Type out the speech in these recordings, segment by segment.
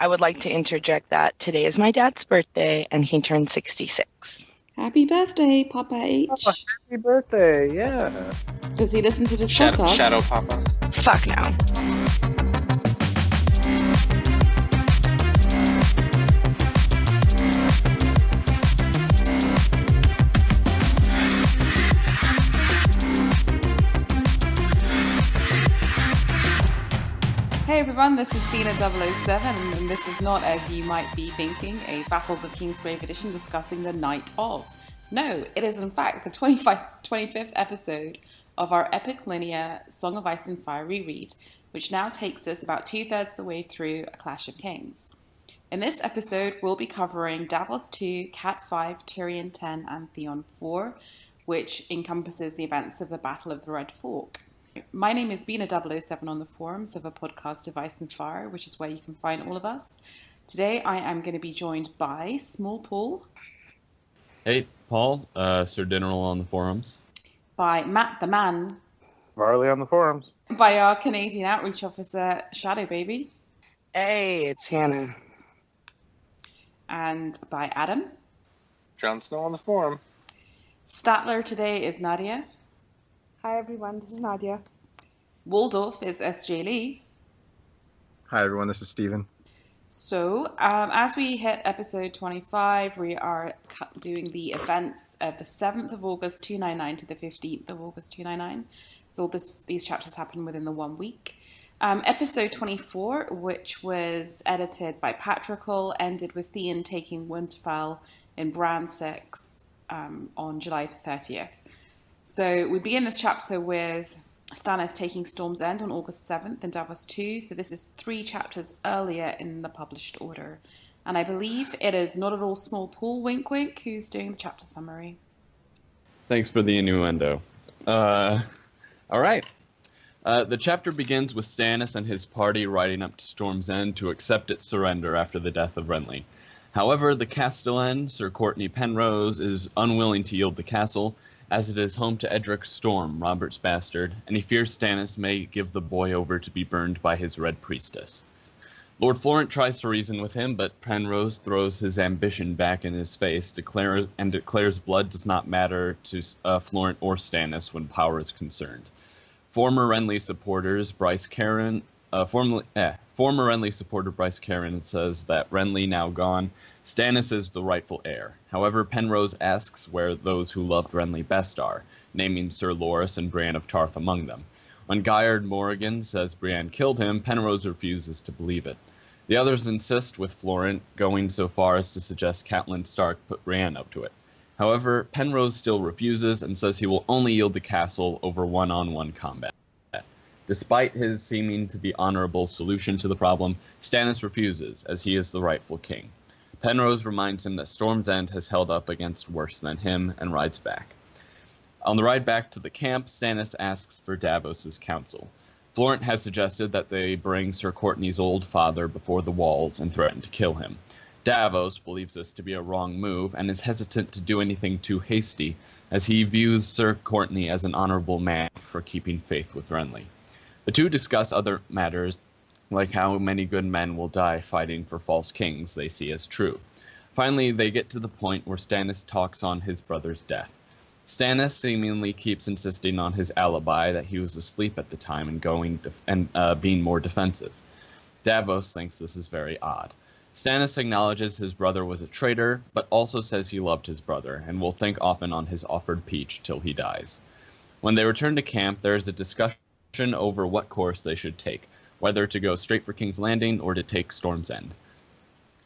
I would like to interject that today is my dad's birthday and he turned 66. Happy birthday, Papa H. Oh, happy birthday, yeah. Does he listen to this podcast? Shadow Papa. Fuck no. Hey everyone, this is Bina007, and this is not, as you might be thinking, a Vassals of Kingsgrave edition discussing the Night of. No, it is in fact the 25th episode of our epic linear Song of Ice and Fire reread, which now takes us about 2/3 of the way through A Clash of Kings. In this episode, we'll be covering Davos 2, Cat 5, Tyrion 10, and Theon 4, which encompasses the events of the Battle of the Red Fork. My name is Bina007 on the forums of a podcast of Ice and Fire, which is where you can find all of us. Today I am going to be joined by Small Paul. Hey, Paul, SerDinnerRoll on the forums. By Matt the Man. Varley on the forums. By our Canadian outreach officer, Shadowbaby. Hey, it's Hannah. And by Adam. DrownedSnow on the forum. Statler today is Nadia. Hi everyone, this is Nadia. Waldorf is SJLee. Hi everyone, this is Steven. So, as we hit episode 25, we are doing the events of the 7th of August 299 to the 15th of August 299. So these chapters happen within the 1 week. Episode 24, which was edited by Patrickle, ended with Theon taking Winterfell in Bran 6 on July the 30th. So we begin this chapter with Stannis taking Storm's End on August 7th in Davos 2. So this is 3 chapters earlier in the published order. And I believe it is not at all Small Paul, wink wink, who's doing the chapter summary. Thanks for the innuendo. All right. The chapter begins with Stannis and his party riding up to Storm's End to accept its surrender after the death of Renly. However, the Castellan, Sir Courtney Penrose, is unwilling to yield the castle, as it is home to Edric Storm, Robert's bastard, and he fears Stannis may give the boy over to be burned by his Red Priestess. Lord Florent tries to reason with him, but Penrose throws his ambition back in his face, declares blood does not matter to Florent or Stannis when power is concerned. Former Renly supporter Bryce Caron says that Renly now gone, Stannis is the rightful heir. However, Penrose asks where those who loved Renly best are, naming Sir Loras and Brienne of Tarth among them. When Guyard Morrigan says Brienne killed him, Penrose refuses to believe it. The others insist, with Florent going so far as to suggest Catelyn Stark put Brienne up to it. However, Penrose still refuses and says he will only yield the castle over one-on-one combat. Despite his seeming to be honorable solution to the problem, Stannis refuses, as he is the rightful king. Penrose reminds him that Storm's End has held up against worse than him, and rides back. On the ride back to the camp, Stannis asks for Davos's counsel. Florent has suggested that they bring Sir Courtney's old father before the walls and threaten to kill him. Davos believes this to be a wrong move, and is hesitant to do anything too hasty, as he views Sir Courtney as an honorable man for keeping faith with Renly. The two discuss other matters, like how many good men will die fighting for false kings they see as true. Finally, they get to the point where Stannis talks on his brother's death. Stannis seemingly keeps insisting on his alibi that he was asleep at the time and being more defensive. Davos thinks this is very odd. Stannis acknowledges his brother was a traitor, but also says he loved his brother, and will think often on his offered peach till he dies. When they return to camp, there is a discussion over what course they should take, whether to go straight for King's Landing or to take Storm's End.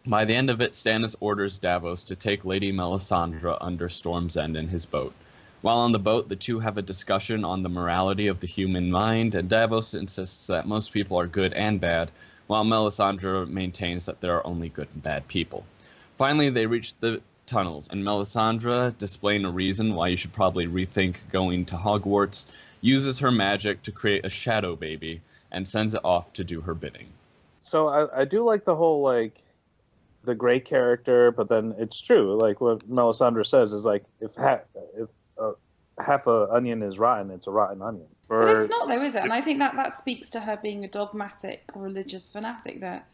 By the end of it, Stannis orders Davos to take Lady Melisandre under Storm's End in his boat. While on the boat, the two have a discussion on the morality of the human mind, and Davos insists that most people are good and bad, while Melisandre maintains that there are only good and bad people. Finally, they reach the tunnels, and Melisandre, displaying a reason why you should probably rethink going to Hogwarts, uses her magic to create a Shadowbaby and sends it off to do her bidding. So I do like the whole, like, the gray character, but then it's true. Like what Melisandre says is like, if half a onion is rotten, it's a rotten onion. But it's not though, is it? And I think that speaks to her being a dogmatic religious fanatic, that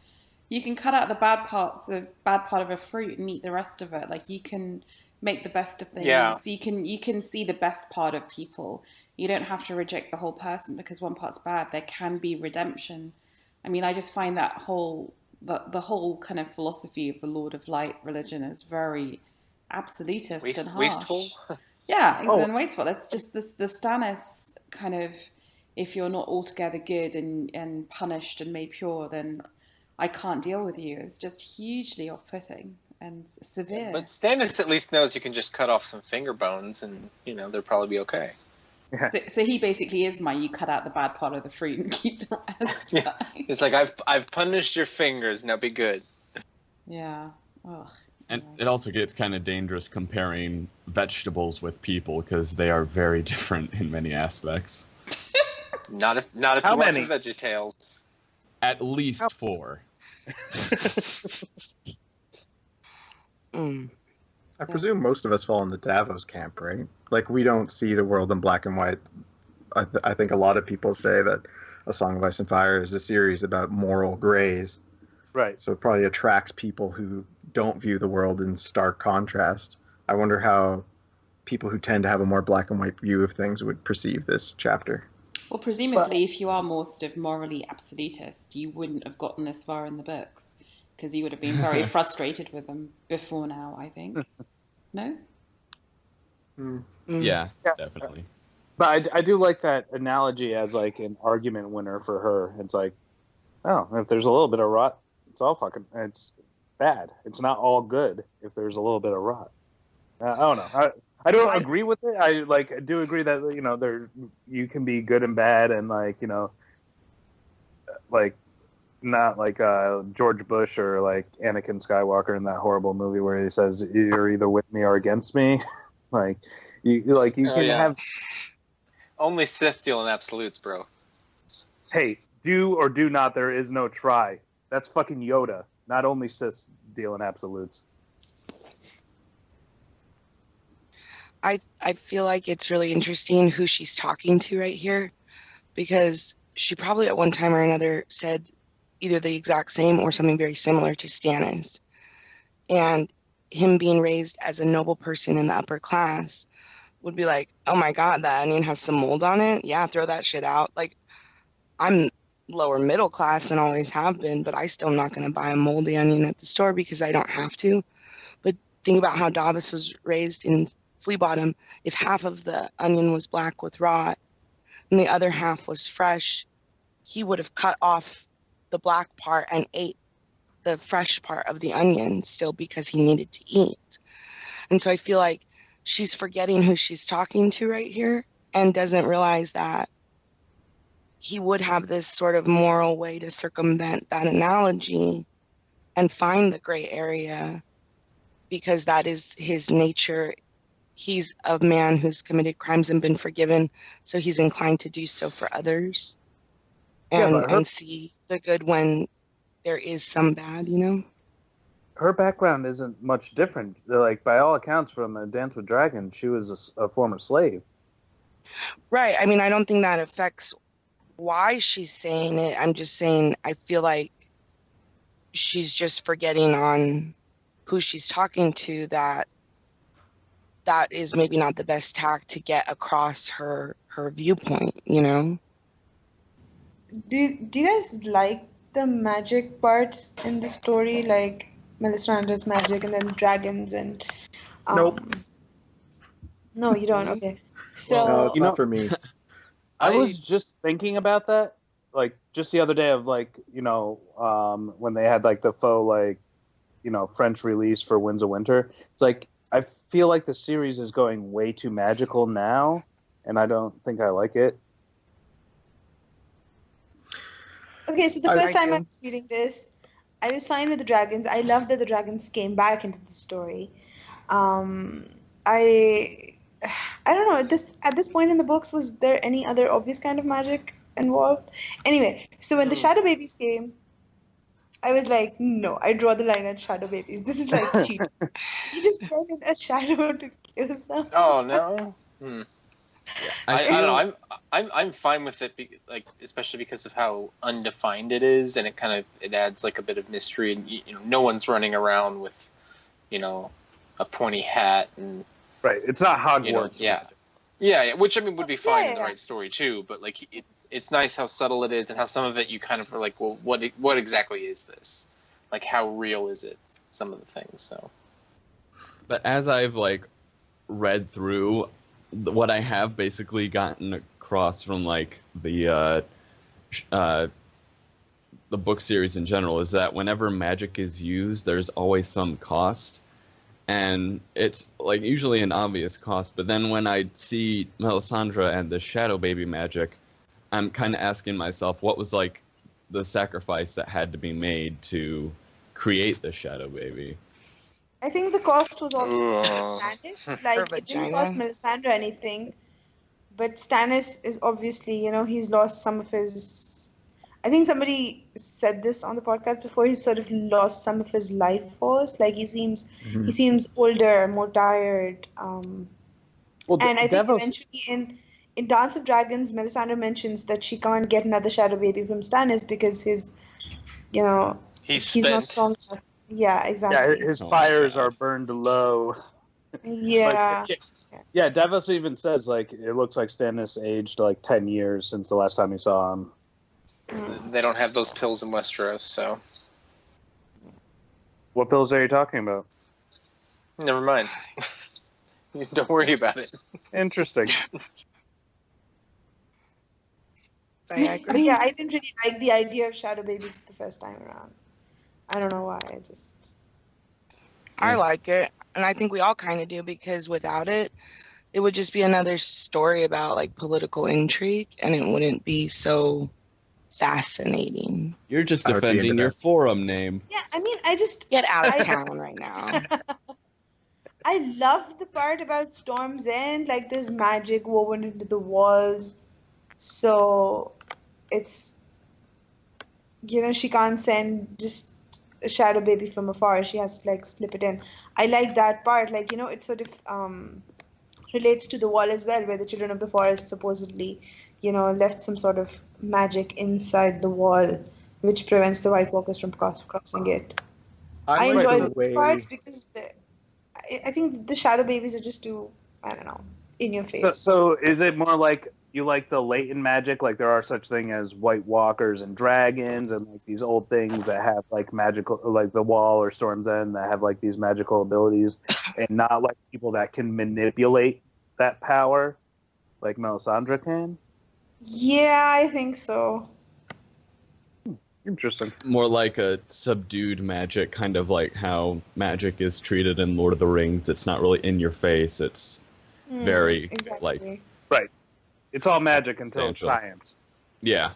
you can cut out the bad part of a fruit and eat the rest of it. Like, you can make the best of things. Yeah. You can see the best part of people. You don't have to reject the whole person because one part's bad. There can be redemption. I mean, I just find that the whole kind of philosophy of the Lord of Light religion is very absolutist and harsh. Wasteful. Yeah, and wasteful. It's just the Stannis kind of, if you're not altogether good and punished and made pure, then I can't deal with you. It's just hugely off-putting and severe. But Stannis at least knows you can just cut off some finger bones and, they'll probably be okay. Yeah. So he basically is you cut out the bad part of the fruit and keep the rest. Yeah. It's like, I've punished your fingers, now be good. Yeah. Ugh. And it also gets kind of dangerous comparing vegetables with people because they are very different in many aspects. Not if How you want many? the VeggieTales. At least 4. I presume most of us fall in the Davos camp, right? Like, we don't see the world in black and white. I think a lot of people say that A Song of Ice and Fire is a series about moral grays. Right. So it probably attracts people who don't view the world in stark contrast. I wonder how people who tend to have a more black and white view of things would perceive this chapter. Well, presumably, if you are more sort of morally absolutist, you wouldn't have gotten this far in the books because you would have been very frustrated with them before now, I think. No? Yeah, definitely. But I do like that analogy as like an argument winner for her. It's like, oh, if there's a little bit of rot, it's bad. It's not all good if there's a little bit of rot. I don't know. I don't agree with it. I do agree that there you can be good and bad and not like George Bush or like Anakin Skywalker in that horrible movie where he says you're either with me or against me. You can have only Sith deal in absolutes, bro. Hey, do or do not. There is no try. That's fucking Yoda. Not only Sith deal in absolutes. I feel like it's really interesting who she's talking to right here, because she probably at one time or another said either the exact same or something very similar to Stannis. And him being raised as a noble person in the upper class would be like, oh my God, that onion has some mold on it? Yeah, throw that shit out. Like, I'm lower middle class and always have been, but I still am not going to buy a moldy onion at the store because I don't have to. But think about how Davos was raised in Flea Bottom. If half of the onion was black with rot and the other half was fresh, he would have cut off the black part and ate the fresh part of the onion still because he needed to eat. And so I feel like she's forgetting who she's talking to right here and doesn't realize that he would have this sort of moral way to circumvent that analogy and find the gray area because that is his nature. He's a man who's committed crimes and been forgiven, so he's inclined to do so for others and see the good when there is some bad, Her background isn't much different. Like, by all accounts, from A Dance with Dragons, she was a former slave. Right. I mean, I don't think that affects why she's saying it. I'm just saying I feel like she's just forgetting on who she's talking to, that is maybe not the best tack to get across her viewpoint, Do you guys like the magic parts in the story, like Melisandre's magic and then dragons and Nope. No, you don't. Okay. So No, it's not for me. I was just thinking about that, like, just the other day of, like, when they had, like, the faux, like, French release for Winds of Winter. It's like, I feel like the series is going way too magical now, and I don't think I like it. okay, so the first time I was reading this, I was fine with the dragons. I love that the dragons came back into the story. I don't know, at this point in the books, was there any other obvious kind of magic involved? Anyway, so when the Shadow Babies came, I was like, no, I draw the line at Shadow Babies. This is like cheating. You just send in a shadow to kill someone. Oh, no? I don't know. I'm fine with it, like especially because of how undefined it is, and it adds like a bit of mystery, and no one's running around with, a pointy hat and Right. It's not Hogwarts. Yeah, which I mean would be fine in the right story too, but like it's nice how subtle it is, and how some of it you kind of are like, well, what exactly is this? Like, how real is it? Some of the things. So, but as I've like read through, what I have basically gotten across from like the book series in general is that whenever magic is used, there's always some cost. And it's like usually an obvious cost, but then when I see Melisandre and the Shadowbaby magic, I'm kind of asking myself, what was like the sacrifice that had to be made to create the Shadowbaby? I think the cost was also Stannis. Like, it didn't cost Melisandre anything, but Stannis is obviously, he's lost some of his. I think somebody said this on the podcast before. He's sort of lost some of his life force. Like he seems older, more tired. And I think eventually in Dance of Dragons, Melisandre mentions that she can't get another Shadowbaby from Stannis because he's not strong enough. Yeah, exactly. Yeah, his fires are burned low. Yeah. Davos even says like it looks like Stannis aged like 10 years since the last time he saw him. They don't have those pills in Westeros, so. What pills are you talking about? Never mind. Don't worry about it. Interesting. I didn't really like the idea of shadow babies the first time around. I don't know why. I like it, and I think we all kind of do, because without it, it would just be another story about like political intrigue, and it wouldn't be so fascinating. You're just defending your forum name. Yeah, I mean, I just get out of town right now. I love the part about Storm's End, like there's magic woven into the walls, so it's, she can't send just a shadow baby from afar. She has to like slip it in. I like that part. Like, it sort of relates to the wall as well, where the children of the forest supposedly, left some sort of magic inside the wall, which prevents the White Walkers from crossing it. I enjoy these parts because I think the shadow babies are just too, I don't know, in your face. So is it more like you like the latent magic, like there are such thing as White Walkers and dragons and like these old things that have like magical, like the Wall or Storm's End that have like these magical abilities, and not like people that can manipulate that power like Melisandre can? Yeah, I think so. Interesting. More like a subdued magic, kind of like how magic is treated in Lord of the Rings. It's not really in your face. It's very like... Right. It's all magic until it's science. Yeah.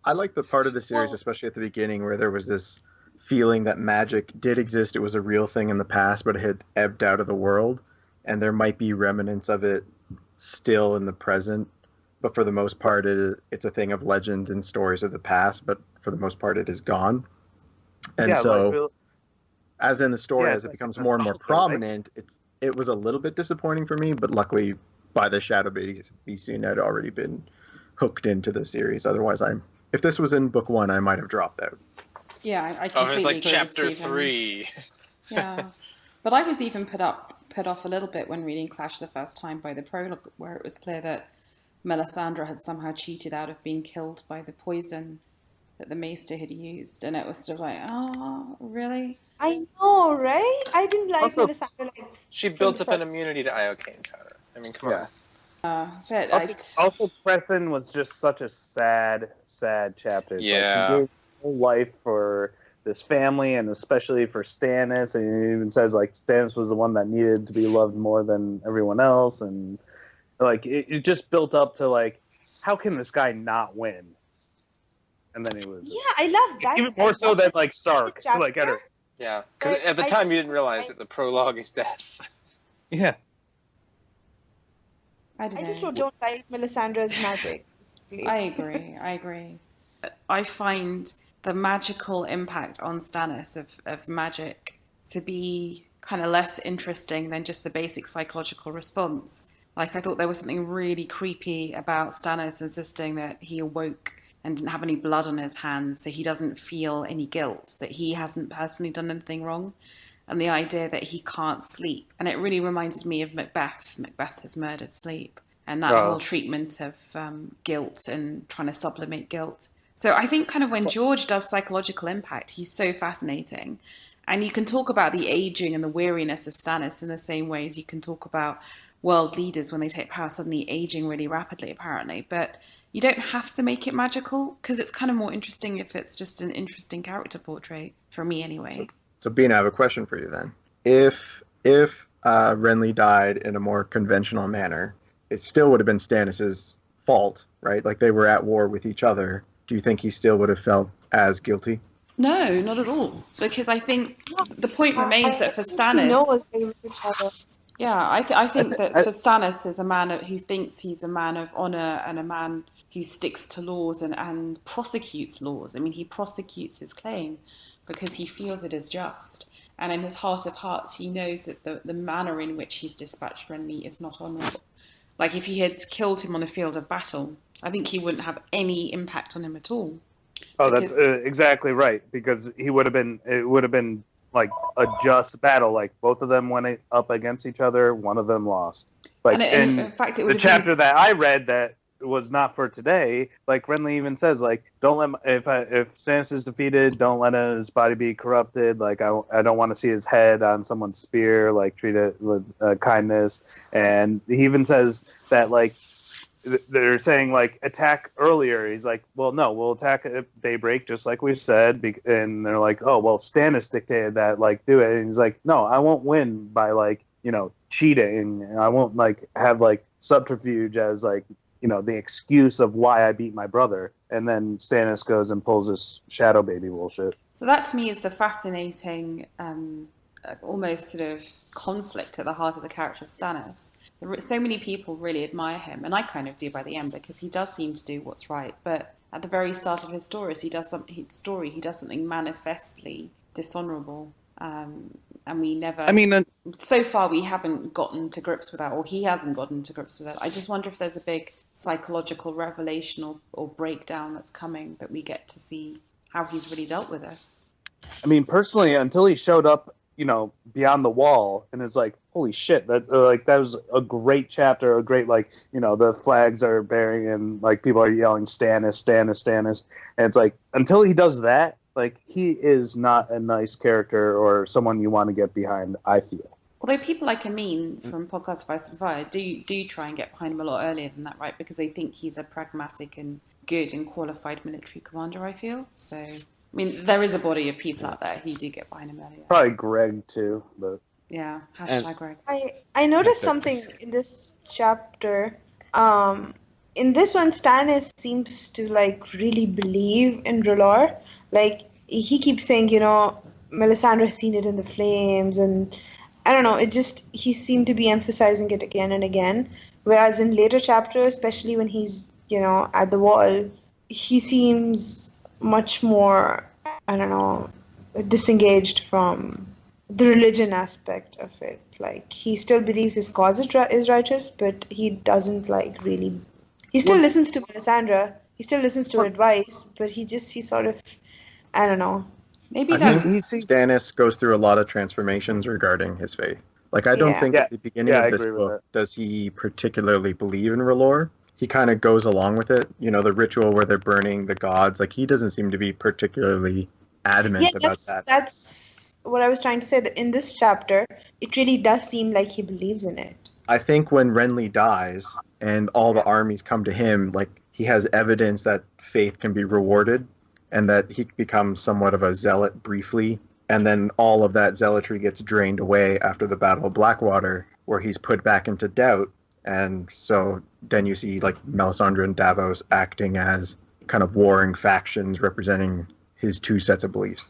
I like the part of the series, especially at the beginning, where there was this feeling that magic did exist. It was a real thing in the past, but it had ebbed out of the world. And there might be remnants of it still in the present. But for the most part, it's a thing of legend and stories of the past. But for the most part, it is gone. And as in the story, as it becomes more and more prominent, it was a little bit disappointing for me. But luckily, by the Shadowbaby scene, I'd already been hooked into the series. Otherwise, if this was in book 1, I might have dropped out. Yeah, I completely it's like agree chapter with 3. Yeah. But I was even put off a little bit when reading Clash the first time by the prologue, where it was clear that Melisandre had somehow cheated out of being killed by the poison that the Maester had used, and it was sort of like, oh, really? I know, right? I didn't like Melisandre. She built up an immunity to iocane powder. I mean, come on. But also, Crescent was just such a sad chapter. Yeah. Like, he gave whole life for this family, and especially for Stannis, and he even says like Stannis was the one that needed to be loved more than everyone else, and like it just built up to like, how can this guy not win? And then he was I love that. Even more so than like Stark. Like yeah, because at the time you didn't realize that the prologue is death. Yeah. I just don't like Melisandre's magic. I agree. I find the magical impact on Stannis of magic to be kind of less interesting than just the basic psychological response. Like, I thought there was something really creepy about Stannis insisting that he awoke and didn't have any blood on his hands, so he doesn't feel any guilt, that he hasn't personally done anything wrong, and the idea that he can't sleep. And it really reminded me of Macbeth. Macbeth has murdered sleep, and that whole treatment of guilt and trying to sublimate guilt. So I think kind of when George does psychological impact, he's so fascinating. And you can talk about the aging and the weariness of Stannis in the same way as you can talk about world leaders when they take power suddenly aging really rapidly, apparently. But you don't have to make it magical, because it's kind of more interesting if it's just an interesting character portrait, for me anyway. So Bean, I have a question for you then. If Renly died in a more conventional manner, it still would have been Stannis's fault, right? Like, they were at war with each other. Do you think he still would have felt as guilty? No, not at all. Because I think the point remains that for Stannis... Yeah, I think that for Stannis is a man who thinks he's a man of honour and a man who sticks to laws and prosecutes laws. I mean, he prosecutes his claim because he feels it is just. And in his heart of hearts, he knows that the manner in which he's dispatched Renly is not honourable. Like, if he had killed him on a field of battle, I think he wouldn't have any impact on him at all. Oh, that's exactly right. Because it would have been like a just battle. Like, both of them went up against each other. One of them lost. Like, and in fact, it would the chapter that I read that was not for today. Like, Renly even says, like, don't let if Stannis is defeated, don't let his body be corrupted. Like, I don't want to see his head on someone's spear. Like, treat it with kindness. And he even says that, like, they're saying, like, attack earlier. He's like, well, no, we'll attack at daybreak, just like we said. And they're like, oh, well, Stannis dictated that, like, do it. And he's like, no, I won't win by, like, cheating. I won't, like, have, like, subterfuge as, like, the excuse of why I beat my brother. And then Stannis goes and pulls this Shadowbaby bullshit. So that, to me, is the fascinating, almost sort of conflict at the heart of the character of Stannis. So many people really admire him, and I kind of do by the end, because he does seem to do what's right. But at the very start of his story, he does something manifestly dishonourable, and we never. I mean, so far we haven't gotten to grips with that, or he hasn't gotten to grips with it. I just wonder if there's a big psychological revelation or breakdown that's coming, that we get to see how he's really dealt with this. I mean, personally, until he showed up, beyond the wall, and it's like, holy shit, that was a great chapter, a great, like, the flags are bearing and, like, people are yelling Stannis, Stannis, Stannis, and it's like, until he does that, like, he is not a nice character or someone you want to get behind, I feel. Although people like Amin from Podcast Vice and Fire do try and get behind him a lot earlier than that, right? Because they think he's a pragmatic and good and qualified military commander, I feel. So, I mean, there is a body of people out there who do get behind him earlier. Probably Greg, too. But yeah, Greg. I noticed something in this chapter. In this one, Stannis seems to, like, really believe in R'hllor. Like, he keeps saying, Melisandre has seen it in the flames, and I don't know, he seemed to be emphasizing it again and again. Whereas in later chapters, especially when he's, at the wall, he seems much more, I don't know, disengaged from the religion aspect of it. Like, he still believes his cause is righteous, but he doesn't, like, really... He still listens to Melisandre, he still listens to her advice, but he sort of, I don't know. Maybe that's... Stannis goes through a lot of transformations regarding his faith. Like, I don't think at the beginning of this book does he particularly believe in R'hllor. He kind of goes along with it. The ritual where they're burning the gods. Like, he doesn't seem to be particularly adamant about that. That's what I was trying to say. That in this chapter, it really does seem like he believes in it. I think when Renly dies and all the armies come to him, like, he has evidence that faith can be rewarded and that he becomes somewhat of a zealot briefly. And then all of that zealotry gets drained away after the Battle of Blackwater, where he's put back into doubt. And so then you see, like, Melisandre and Davos acting as kind of warring factions representing his two sets of beliefs.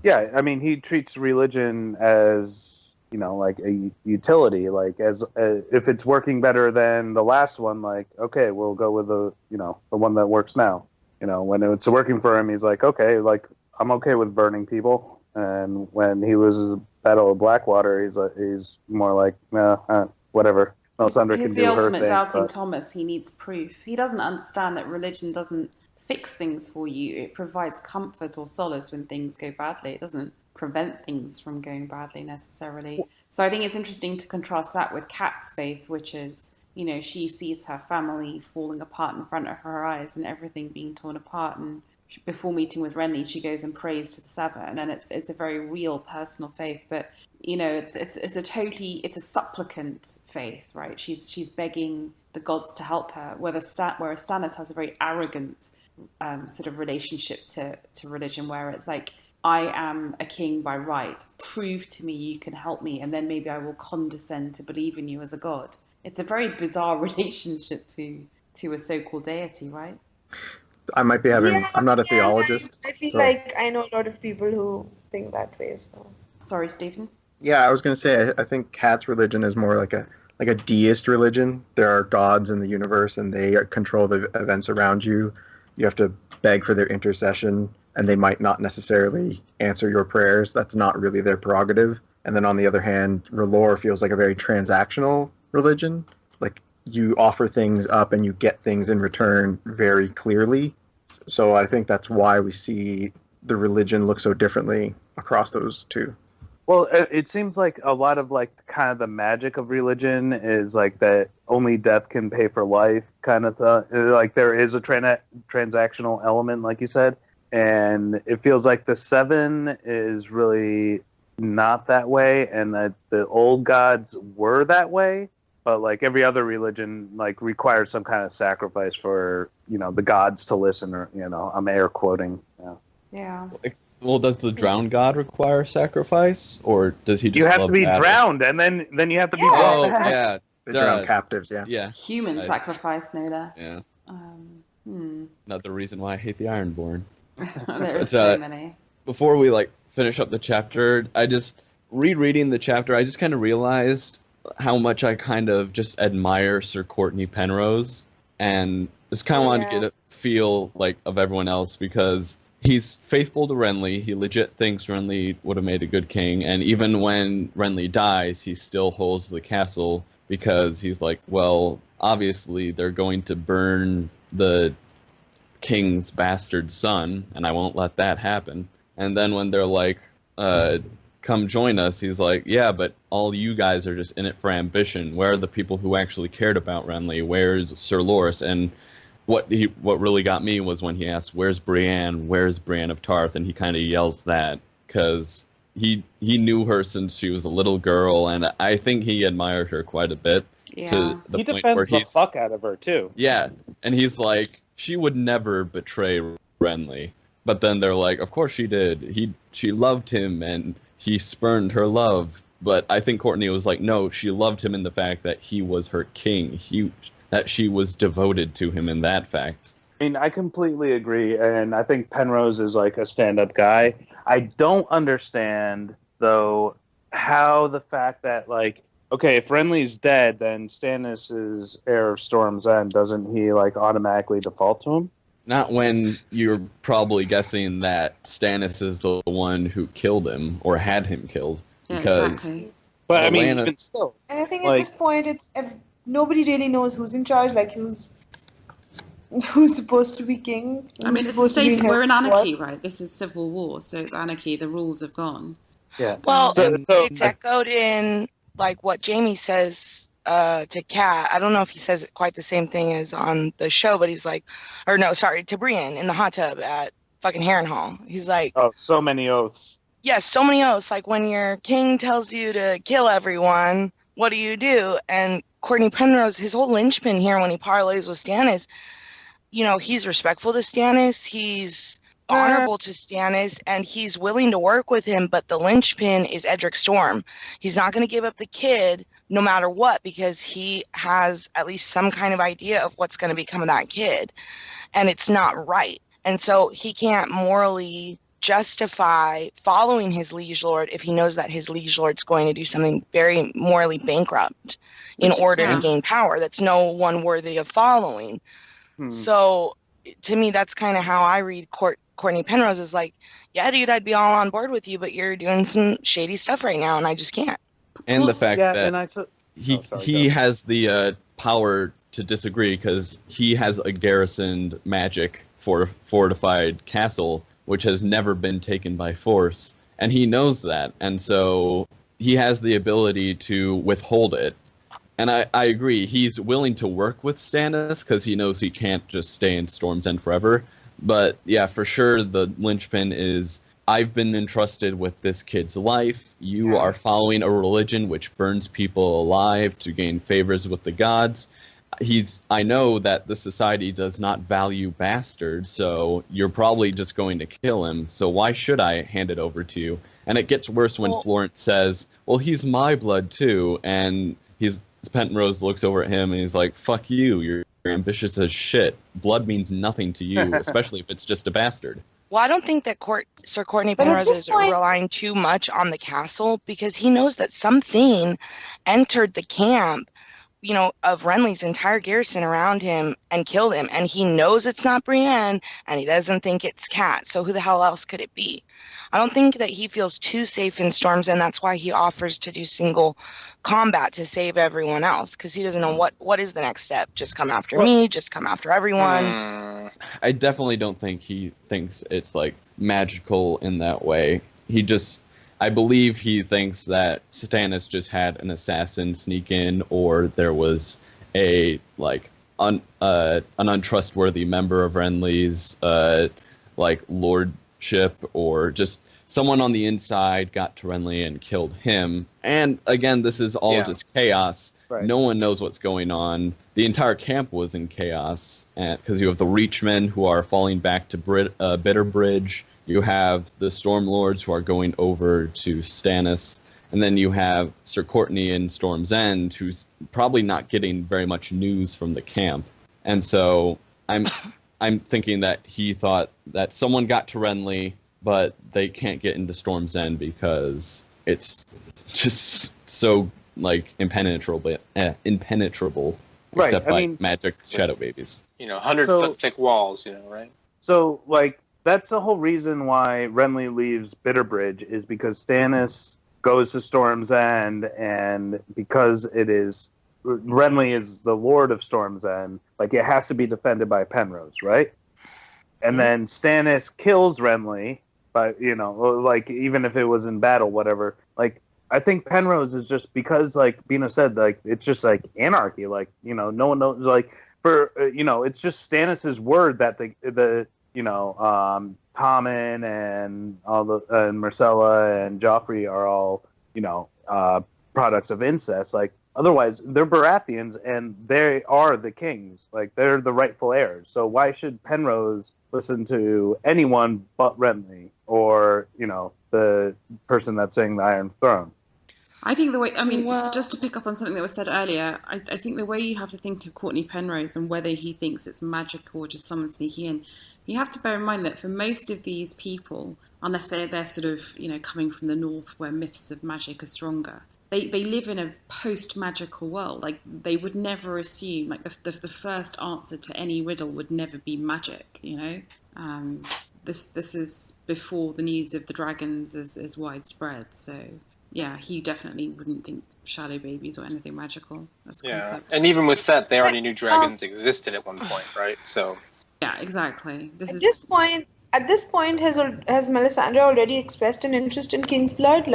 Yeah, I mean, he treats religion as, like a utility, like as if it's working better than the last one, like, okay, we'll go with the one that works now. When it's working for him, he's like, okay, like, I'm okay with burning people. And when he was Battle of Blackwater, he's more like, whatever. Melisandre He's can the do her ultimate thing. doubting But Thomas. He needs proof. He doesn't understand that religion doesn't fix things for you. It provides comfort or solace when things go badly. It doesn't prevent things from going badly necessarily. So I think it's interesting to contrast that with Kat's faith, which is, you know, she sees her family falling apart in front of her eyes and everything being torn apart. And before meeting with Renly, she goes and prays to the Seven, and it's a very real personal faith. But you know, it's a supplicant faith, right? She's begging the gods to help her. Whereas Stannis has a very arrogant sort of relationship to religion, where it's like, I am a king by right. Prove to me you can help me, and then maybe I will condescend to believe in you as a god. It's a very bizarre relationship to a so-called deity, right? I might be having. Yeah, I'm not a again, theologist. I feel so- like I know a lot of people who think that way. So. Sorry, Stephen. Yeah, I was going to say. I think Kat's religion is more like a deist religion. There are gods in the universe, and they control the events around you. You have to beg for their intercession, and they might not necessarily answer your prayers. That's not really their prerogative. And then on the other hand, R'hllor feels like a very transactional religion. Like, you offer things up and you get things in return very clearly. So I think that's why we see the religion look so differently across those two. well, it seems like a lot of like kind of the magic of religion is like that only death can pay for life kind of thing. Like there is a transactional element, like you said, and it feels like the Seven is really not that way, and that the old gods were that way. But like every other religion, like requires some kind of sacrifice for, you know, the gods to listen, or, you know, I'm air quoting. Yeah. Yeah. Well, does the drowned god require sacrifice, or does he just You have love to be battle? drowned, and then you have to be Yeah. brought Oh, back. yeah. They drown captives, yeah. Yeah. Human Nice. sacrifice, no less. Yeah. Hmm. Another reason why I hate the Ironborn. There's But, so many. Before we like finish up the chapter, I just rereading the chapter, I just kind of realized how much I kind of just admire Sir Courtney Penrose, and just kind of wanted to get a feel like of everyone else, because he's faithful to Renly. He legit thinks Renly would have made a good king, and even when Renly dies, he still holds the castle because he's like, well, obviously they're going to burn the king's bastard son, and I won't let that happen. And then when they're like, come join us, he's like, yeah, but all you guys are just in it for ambition. Where are the people who actually cared about Renly? Where's Sir Loras? And what really got me was when he asked, where's Brienne? Where's Brienne of Tarth? And he kind of yells that because he knew her since she was a little girl, and I think he admired her quite a bit. Yeah. To the He point where defends the he's fuck out of her too. yeah, and he's like, she would never betray Renly. But then they're like, of course she did. She loved him, and he spurned her love. But I think Courtney was like, no, she loved him in the fact that he was her king. That she was devoted to him in that fact. I mean, I completely agree, and I think Penrose is like a stand-up guy. I don't understand, though, how the fact that, like, okay, if Renly's dead, then Stannis is heir of Storm's End. Doesn't he, like, automatically default to him? Not when you're probably guessing that Stannis is the one who killed him or had him killed. Yeah, Because exactly. But, I mean, Atlanta- even still. And I think Like- at this point, nobody really knows who's in charge, like who's supposed to be king. I mean, who's it's a supposed to be state. We're in head of anarchy, what. right? This is civil war, so it's anarchy. The rules have gone. Yeah. Well, So- it's echoed in like what Jamie says to Kat. I don't know if he says quite the same thing as on the show, but he's like, or no, sorry, to Brienne in the hot tub at fucking Harrenhal. He's like, Oh, so many oaths. yes, so many oaths. Like when your king tells you to kill everyone, what do? And Courtney Penrose, his whole linchpin here when he parlays with Stannis, you know, he's respectful to Stannis, he's honorable to Stannis, and he's willing to work with him, but the linchpin is Edric Storm. He's not going to give up the kid no matter what, because he has at least some kind of idea of what's going to become of that kid, and it's not right. And so he can't morally justify following his liege lord if he knows that his liege lord's going to do something very morally bankrupt in order to gain power. That's no one worthy of following. So to me, that's kind of how I read Courtney Penrose, is like, yeah, dude, I'd be all on board with you, but you're doing some shady stuff right now, and I just can't. And the fact Yeah, that and he has the power to disagree because he has a garrisoned magic fortified castle which has never been taken by force, and he knows that, and so he has the ability to withhold it. And I agree, he's willing to work with Stannis because he knows he can't just stay in Storm's End forever. But yeah, for sure, the linchpin is, I've been entrusted with this kid's life. You are following a religion which burns people alive to gain favors with the gods. I know that the society does not value bastards, so you're probably just going to kill him. So why should I hand it over to you? And it gets worse when Florence says, well, he's my blood too. And Penrose looks over at him and he's like, fuck you, you're ambitious as shit. Blood means nothing to you, especially if it's just a bastard. Well, I don't think that Sir Courtney Penrose is relying too much on the castle, because he knows that something entered the camp, of Renly's entire garrison around him and killed him. And he knows it's not Brienne, and he doesn't think it's Cat. So who the hell else could it be? I don't think that he feels too safe in Storm's End. That's why he offers to do single combat to save everyone else, because he doesn't know what is the next step. Just come after me, just come after everyone. I definitely don't think he thinks it's like magical in that way. I believe he thinks that Stannis just had an assassin sneak in, or there was an untrustworthy member of Renly's lordship, or just someone on the inside got to Renly and killed him. And again, this is all just chaos. Right. No one knows what's going on. The entire camp was in chaos, because you have the Reachmen who are falling back to Bitterbridge. You have the Stormlords who are going over to Stannis. And then you have Sir Courtney in Storm's End, who's probably not getting very much news from the camp. And so I'm thinking that he thought that someone got to Renly, but they can't get into Storm's End because it's just so impenetrable, right. Except by magic shadow babies. 100-foot thick walls, right? So that's the whole reason why Renly leaves Bitterbridge, is because Stannis goes to Storm's End, and because Renly is the Lord of Storm's End, it has to be defended by Penrose, right? And then Stannis kills Renly, but even if it was in battle, whatever. I think Penrose is just because, Bina said, it's just anarchy. No one knows. It's just Stannis's word that the Tommen and all and Myrcella and Joffrey are all products of incest. Otherwise, they're Baratheons and they are the kings. They're the rightful heirs. So why should Penrose listen to anyone but Renly or the person that's saying the Iron Throne? I think just to pick up on something that was said earlier, I think the way you have to think of Courtney Penrose and whether he thinks it's magic or just someone sneaking in, you have to bear in mind that for most of these people, unless they're sort of, coming from the north where myths of magic are stronger, they live in a post-magical world. They would never assume, the first answer to any riddle would never be magic, This is before the news of the dragons is widespread, so... Yeah, he definitely wouldn't think shadow babies or anything magical. That's a concept. And even with that, they already knew dragons existed at one point, right? So yeah, exactly. At this point, has Melisandre already expressed an interest in King's Blood,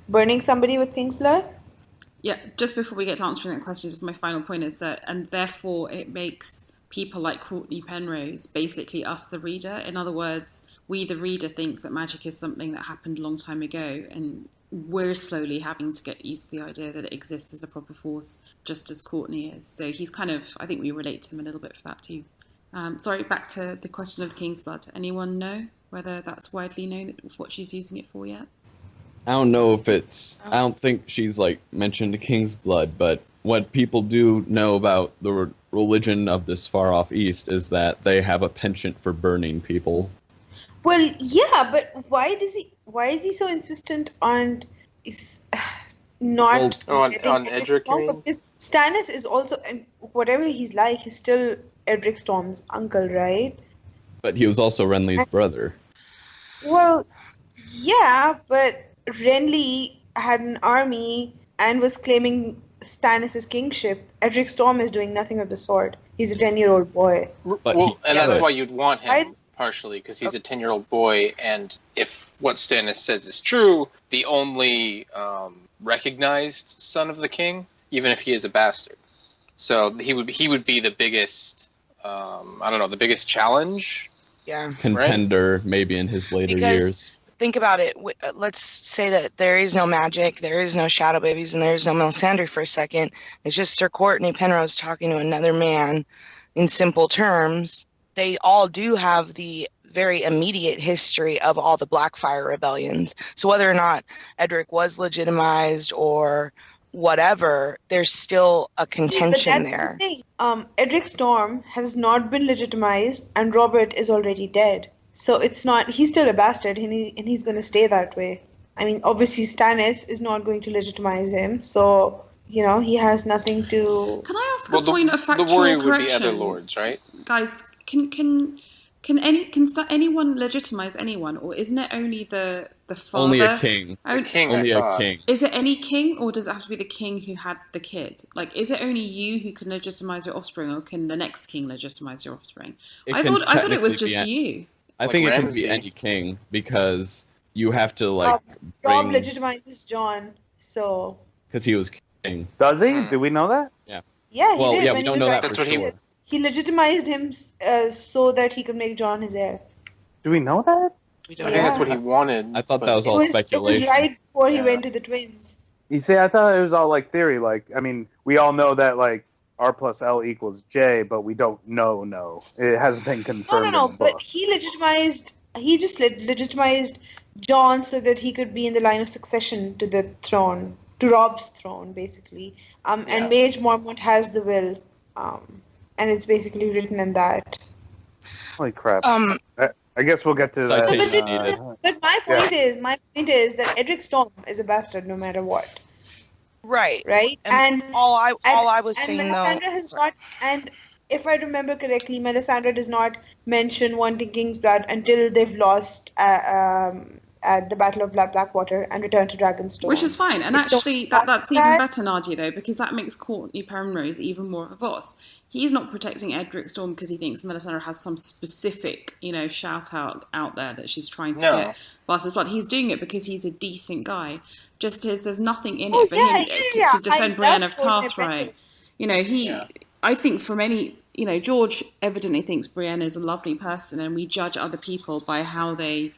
burning somebody with King's Blood? Yeah, just before we get to answering that question, just my final point is that, and therefore it makes people like Courtney Penrose basically us, the reader. In other words, we, the reader, thinks that magic is something that happened a long time ago, and we're slowly having to get used to the idea that it exists as a proper force, just as Courtney is. So he's I think we relate to him a little bit for that too. Sorry, back to the question of King's Blood. Anyone know whether that's widely known, what she's using it for yet? I don't know if I don't think she's mentioned King's Blood, but what people do know about the religion of this far off east is that they have a penchant for burning people. Well, yeah, but why is he so insistent on not on Edric? Because Stannis is also, whatever he's he's still Edric Storm's uncle, right? But he was also Renly's brother. Well, yeah, but Renly had an army and was claiming Stannis' kingship, Edric Storm is doing nothing of the sort. He's a 10-year-old boy. But Well, and that's could. why you'd want him Right. partially, because he's a 10-year-old boy, and if what Stannis says is true, the only recognized son of the king, even if he is a bastard. So he would be the biggest, the biggest challenge. Yeah. Contender, maybe in his later Because- years. Think about it. Let's say that there is no magic, there is no shadow babies, and there is no Melisandre for a second. It's just Sir Courtney Penrose talking to another man in simple terms. They all do have the very immediate history of all the Blackfire rebellions. So whether or not Edric was legitimized or whatever, there's still a contention But that's there. the thing. Edric Storm has not been legitimized, and Robert is already dead. So it's not. He's still a bastard, and he's going to stay that way. I mean, obviously Stannis is not going to legitimize him, so he has nothing to. Can I ask a point of factual the worry correction? would be other lords, right? Guys, can anyone legitimize anyone, or isn't it only the father? Only a king. The king, Only I a thought. king. Is it any king, or does it have to be the king who had the kid? Like, is it only you who can legitimize your offspring, or can the next king legitimize your offspring? I can thought it was technically just be you. I Like think it can Ramsay. be any king because you have to Rob bring legitimizes John, so because he was king. Does he? Do we know that? yeah. Well, He did yeah, when we he don't was know that like- That's for what he- sure. He legitimized him so that he could make John his heir. Do we know that? We I don't think know. that's what he wanted. I thought but- that was all It was speculation. right before he Yeah. went to the twins. You see, I thought it was all theory. We all know that R plus L equals J, but we don't know. No, it hasn't been confirmed. No, in the but book. he just legitimized John so that he could be in the line of succession to the throne, to Rob's throne, basically. Yeah. And Mage Mormont has the will, and it's basically written in that. Holy crap! Um, I guess we'll get to that. Citation needed. But my point is that Edric Storm is a bastard no matter what, right. right? And all I was saying though. Melisandre has not, and if I remember correctly, Melisandre does not mention wanting King's blood until they've lost at the Battle of Blackwater and return to Dragonstone. Which is fine, and It's so- actually that's even better, Nadia, though, because that makes Courtney Penrose even more of a boss. He's not protecting Edric Storm because he thinks Melisandre has some specific, shout out there that she's trying to get Bastard's blood. He's doing it because he's a decent guy. Just as there's nothing in it for him to defend Brienne of Tarth, right? I think from any, George evidently thinks Brienne is a lovely person, and we judge other people by how they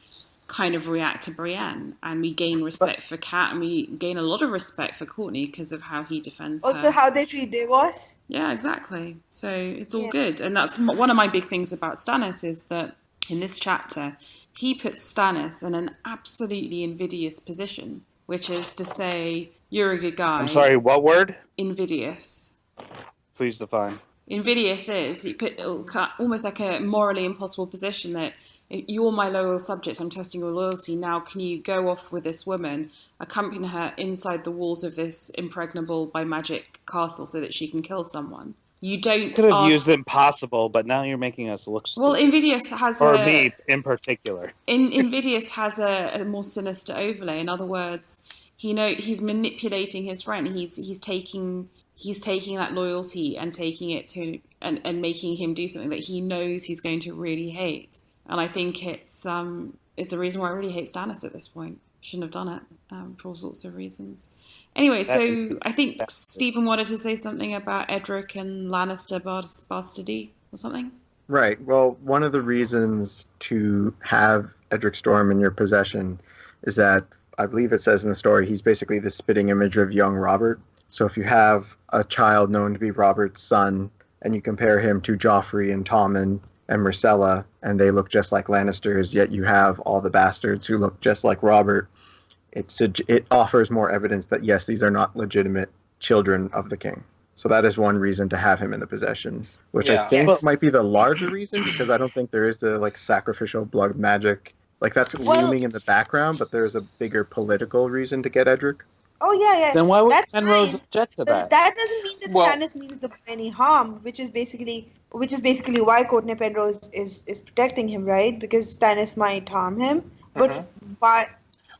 kind of react to Brienne, and we gain respect for Kat, and we gain a lot of respect for Courtney because of how he defends her. Also, how they treat Davos. Yeah, exactly. So it's all good, and that's one of my big things about Stannis is that in this chapter he puts Stannis in an absolutely invidious position, which is to say, you're a good guy. I'm sorry. What word? Invidious. Please define. Invidious is you put almost like a morally impossible position that you're my loyal subject, I'm testing your loyalty. Now can you go off with this woman, accompany her inside the walls of this impregnable by magic castle so that she can kill someone? You don't Could have ask... used impossible, but now you're making us look stupid. Well, Invidious has or me in particular. Invidious has a more sinister overlay. In other words, he's manipulating his friend. He's taking that loyalty and taking it to and making him do something that he knows he's going to really hate. And I think it's the reason why I really hate Stannis at this point. Shouldn't have done it for all sorts of reasons. Anyway, so I think Stephen wanted to say something about Edric and Lannister bastardy or something. Right. Well, one of the reasons to have Edric Storm in your possession is that I believe it says in the story he's basically the spitting image of young Robert. So if you have a child known to be Robert's son and you compare him to Joffrey and Tommen and Myrcella, and they look just like Lannisters, yet you have all the bastards who look just like Robert, it offers more evidence that, yes, these are not legitimate children of the king. So that is one reason to have him in the possession, which I think might be the larger reason, because I don't think there is the sacrificial blood magic. That's looming in the background, but there's a bigger political reason to get Edric. Oh yeah. Then why would That's Penrose fine. object to that? But that doesn't mean that Stannis means the any harm, which is basically why Courtney Penrose is protecting him, right? Because Stannis might harm him. But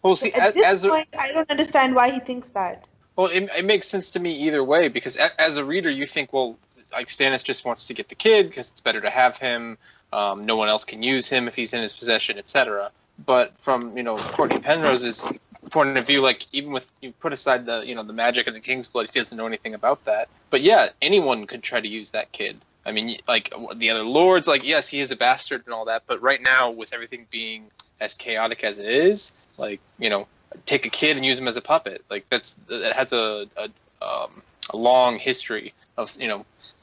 Well, see, at this point, I don't understand why he thinks that. Well, it makes sense to me either way, because as a reader, you think, well, like Stannis just wants to get the kid because it's better to have him. No one else can use him if he's in his possession, etc. But from Courtney Penrose's point of view, like even with you put aside the the magic of the King's Blood, he doesn't know anything about that. But yeah, anyone could try to use that kid. I mean, like the other lords, like yes, he is a bastard and all that. But right now, with everything being as chaotic as it is, like take a kid and use him as a puppet. Like that has a long history of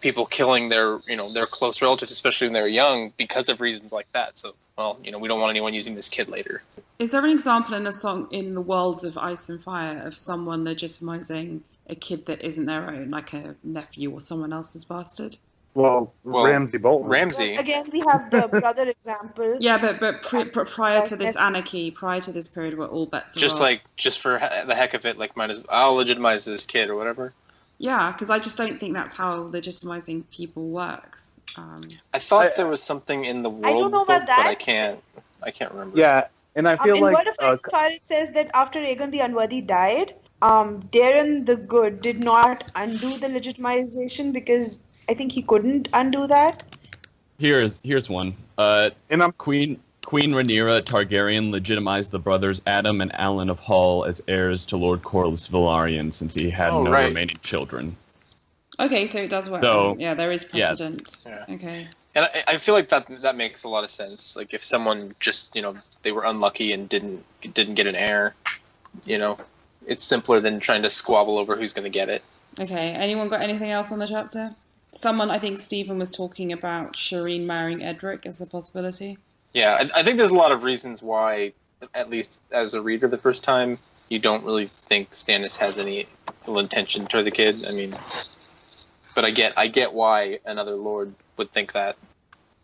people killing their their close relatives, especially when they're young, because of reasons like that. So we don't want anyone using this kid later. Is there an example in a song in the worlds of Ice and Fire of someone legitimizing a kid that isn't their own, like a nephew or someone else's bastard? Well, Ramsay Bolton. Ramsay. Well, again, we have the brother example. Yeah, but prior to this anarchy, prior to this period where all bets are off. Just for the heck of it, like I'll legitimize this kid or whatever. Yeah, because I just don't think that's how legitimizing people works. I thought there was something in the world I don't know about book, that. but I can't remember. Yeah, and I feel in like Word of Ice and Fire, it says that after Aegon the Unworthy died, Darren the Good did not undo the legitimization because I think he couldn't undo that. Here's one. Queen Rhaenyra Targaryen legitimized the brothers Adam and Alan of Hall as heirs to Lord Corlys Velaryon since he had no remaining children. Okay, so it does work. So, yeah, there is precedent. Yeah. Okay. And I feel like that makes a lot of sense. Like if someone just they were unlucky and didn't get an heir, it's simpler than trying to squabble over who's going to get it. Okay. Anyone got anything else on the chapter? Someone, I think Stephen was talking about Shireen marrying Edric as a possibility. Yeah, I think there's a lot of reasons why, at least as a reader the first time, you don't really think Stannis has any ill intention toward the kid. I mean, but I get why another lord would think that.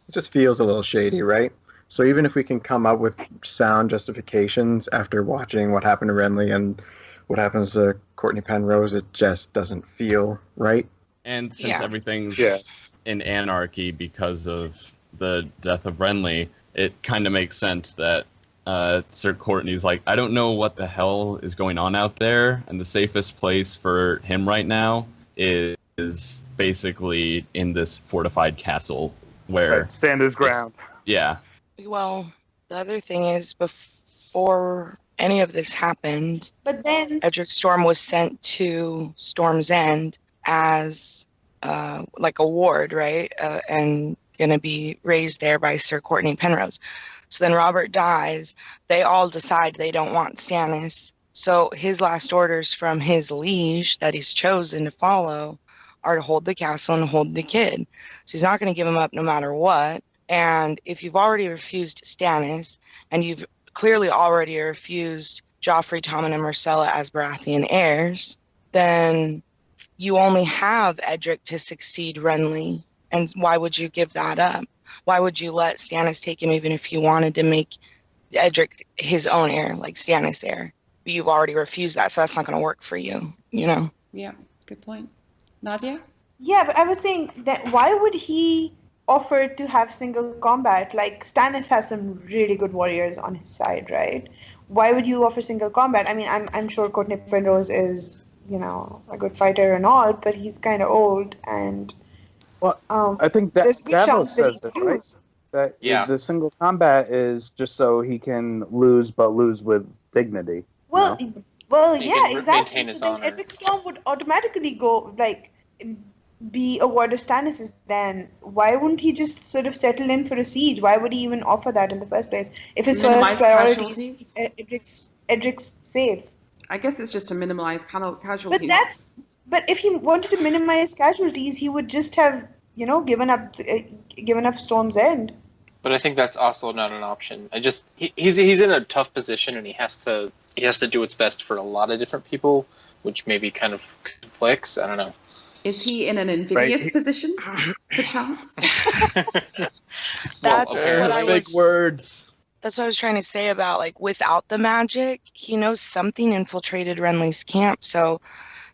It just feels a little shady, right? So even if we can come up with sound justifications after watching what happened to Renly and what happens to Courtney Penrose, it just doesn't feel right. And since everything's in anarchy because of the death of Renly, it kind of makes sense that Sir Courtney's like, I don't know what the hell is going on out there, and the safest place for him right now is basically in this fortified castle where... stand his ground. Yeah. Well, the other thing is, before any of this happened, but then Edric Storm was sent to Storm's End as like a ward, right? And going to be raised there by Sir Courtney Penrose. So then Robert dies. They all decide they don't want Stannis. So his last orders from his liege that he's chosen to follow are to hold the castle and hold the kid. So he's not going to give him up no matter what. And if you've already refused Stannis, and you've clearly already refused Joffrey, Tommen, and Myrcella as Baratheon heirs, then you only have Edric to succeed Renly. And why would you give that up? Why would you let Stannis take him even if you wanted to make Edric his own heir, like Stannis heir? But you've already refused that, so that's not going to work for you, Yeah, good point. Nadia? Yeah, but I was saying that why would he offer to have single combat? Like, Stannis has some really good warriors on his side, right? Why would you offer single combat? I mean, I'm sure Courtney Penrose is, a good fighter and all, but he's kind of old and... Well, I think that Davos says it, right? That the single combat is just so he can lose, but lose with dignity. Well, yeah, exactly. Maintain his so then honor. Edric Storm would automatically go, be a ward of Stannis's then. Why wouldn't he just sort of settle in for a siege? Why would he even offer that in the first place? If his first priority is Edric's safe. I guess it's just to minimize casualties. But if he wanted to minimize casualties, he would just have, given up Storm's End. But I think that's also not an option. He's in a tough position, and he has to do what's best for a lot of different people, which maybe kind of conflicts. I don't know. Is he in an invidious position, perchance? Big words. That's what I was trying to say about, without the magic, he knows something infiltrated Renly's camp, so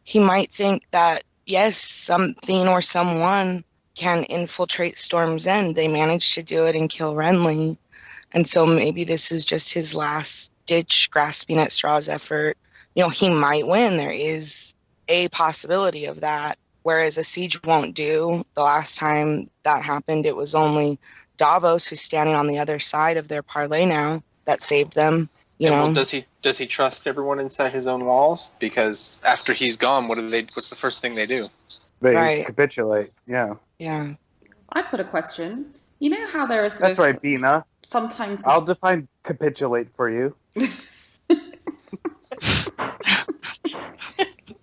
he might think that, yes, something or someone can infiltrate Storm's End. They managed to do it and kill Renly, and so maybe this is just his last-ditch grasping at straws effort. He might win. There is a possibility of that, whereas a siege won't do. The last time that happened, it was only Davos, who's standing on the other side of their parlay now, that saved them. You know, well, does he trust everyone inside his own walls? Because after he's gone, what's the first thing they do? They capitulate. Yeah. Yeah. I've got a question. You know how there is That's right, Bina. Sometimes I'll define capitulate for you.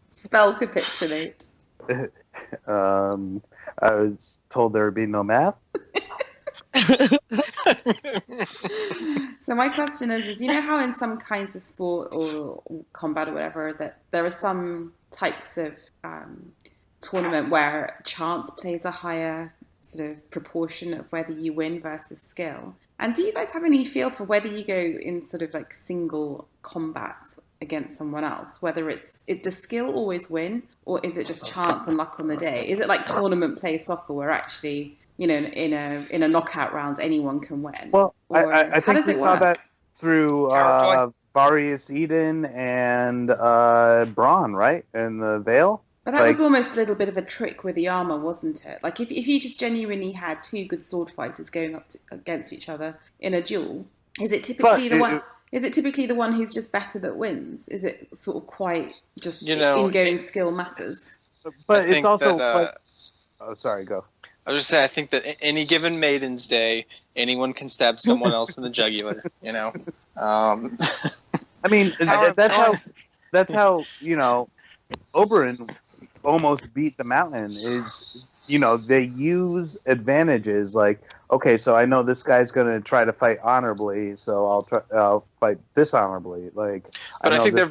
Spell capitulate. I was told there would be no math. So my question is you know how in some kinds of sport or combat or whatever that there are some types of tournament where chance plays a higher sort of proportion of whether you win versus skill. And do you guys have any feel for whether you go in sort of like single combats against someone else, whether does skill always win, or is it just chance and luck on the day? Is it like tournament play soccer where actually, you know, in a knockout round anyone can win? Well, or I think we saw that through Various Eden and Braun, right? In the Vale. But that was almost a little bit of a trick with the armor, wasn't it? Like if you just genuinely had two good sword fighters going up against each other in a duel, is it typically the one who's just better that wins? Is it sort of quite just in-going skill matters? But it's also oh, sorry, go. I was just saying, I think that any given Maiden's Day, anyone can stab someone else in the jugular. You know. I mean, that's how you know Oberyn almost beat the Mountain. Is they use advantages like, okay, so I know this guy's going to try to fight honorably, so I'll fight dishonorably. Like, but I think they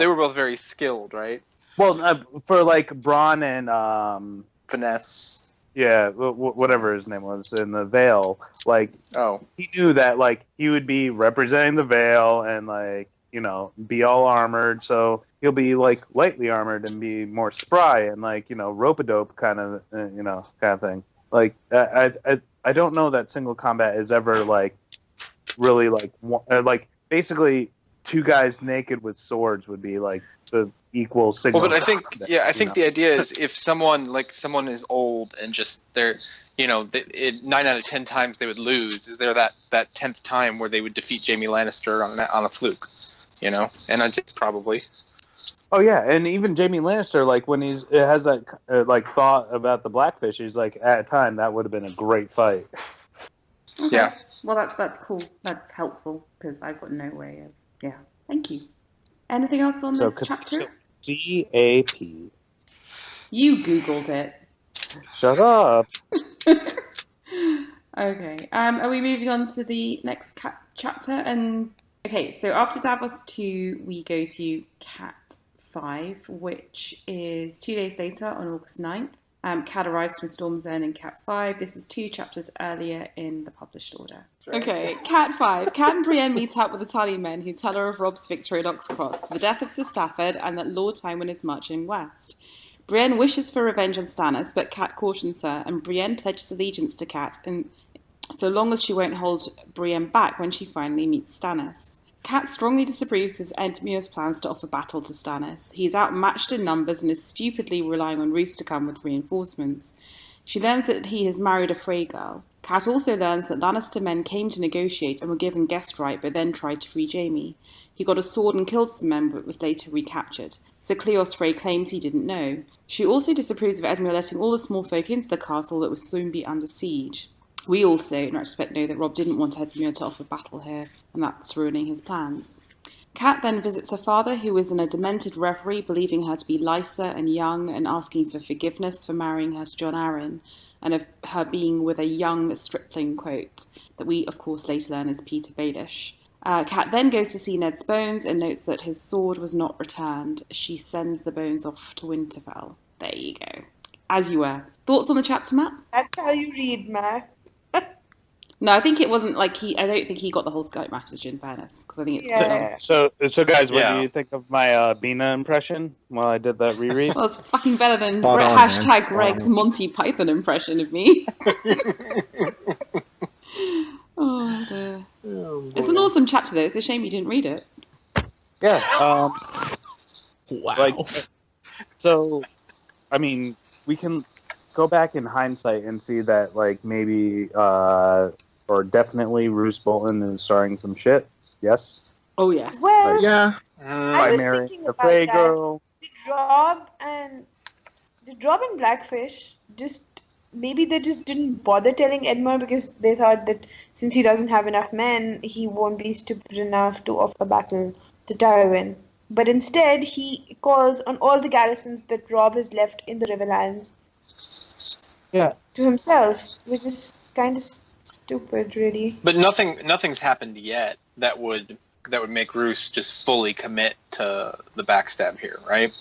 were both very skilled, right? Well, for like Braun and finesse. Yeah, whatever his name was in the Vale, like he knew that like he would be representing the Vale and like be all armored, so he'll be like lightly armored and be more spry and like rope-a-dope kind of thing. Like I don't know that single combat is ever like really like basically two guys naked with swords would be like the equal single. Well, but I think the idea is if someone is old and just they're 9 out of 10 times they would lose. Is there that 10th time where they would defeat Jaime Lannister on a fluke? And I'd say probably. Oh yeah, and even Jaime Lannister, like when it has that like thought about the Blackfish, he's like, at a time that would have been a great fight. Okay. Yeah. Well, that's cool. That's helpful because I've got no way of. Yeah. Thank you. Anything else on this chapter? CAP. You Googled it. Shut up. Okay. Are we moving on to the next chapter? And okay, so after Davos 2, we go to Cat 5, which is 2 days later on August 9th. Cat arrives from Storm's End in Cat 5. This is 2 chapters earlier in the published order. Right. Okay, Cat 5. Cat and Brienne meet up with the Tully men who tell her of Robb's victory at Oxcross, the death of Sir Stafford, and that Lord Tywin is marching west. Brienne wishes for revenge on Stannis, but Cat cautions her, and Brienne pledges allegiance to Cat, and so long as she won't hold Brienne back when she finally meets Stannis. Cat strongly disapproves of Edmure's plans to offer battle to Stannis. He is outmatched in numbers and is stupidly relying on Roose to come with reinforcements. She learns that he has married a Frey girl. Cat also learns that Lannister men came to negotiate and were given guest right, but then tried to free Jaime. He got a sword and killed some men, but was later recaptured. Sir Cleos Frey claims he didn't know. She also disapproves of Edmure letting all the small folk into the castle that would soon be under siege. We also, in retrospect, know that Robb didn't want Edmure to offer battle here, and that's ruining his plans. Cat then visits her father, who is in a demented reverie, believing her to be Lysa and young, and asking for forgiveness for marrying her to Jon Arryn, and of her being with a young stripling, quote, that we, of course, later learn is Peter Baelish. Cat then goes to see Ned's bones and notes that his sword was not returned. She sends the bones off to Winterfell. There you go. As you were. Thoughts on the chapter, Matt? That's how you read, Matt. No, I think it wasn't like I don't think he got the whole Skype message, in fairness, because I think it's quite long. So guys, what do you think of my Bina impression while I did that reread? Well, it's fucking better than # Greg's Monty Python impression of me. Oh dear. It's an awesome chapter, though. It's a shame you didn't read it. Yeah. Wow. Like, So, I mean, we can go back in hindsight and see that, like, maybe, or definitely Roose Bolton is starring some shit. Yes? Oh yes. Well, Yeah. I By was marrying thinking the about Frey that. girl. Did Rob and Blackfish just maybe they just didn't bother telling Edmure because they thought that since he doesn't have enough men, he won't be stupid enough to offer battle to Tywin. But instead, he calls on all the garrisons that Rob has left in the Riverlands Yeah. to himself, which is kind of stupid, really. But nothing's happened yet that would make Roose just fully commit to the backstab here, right?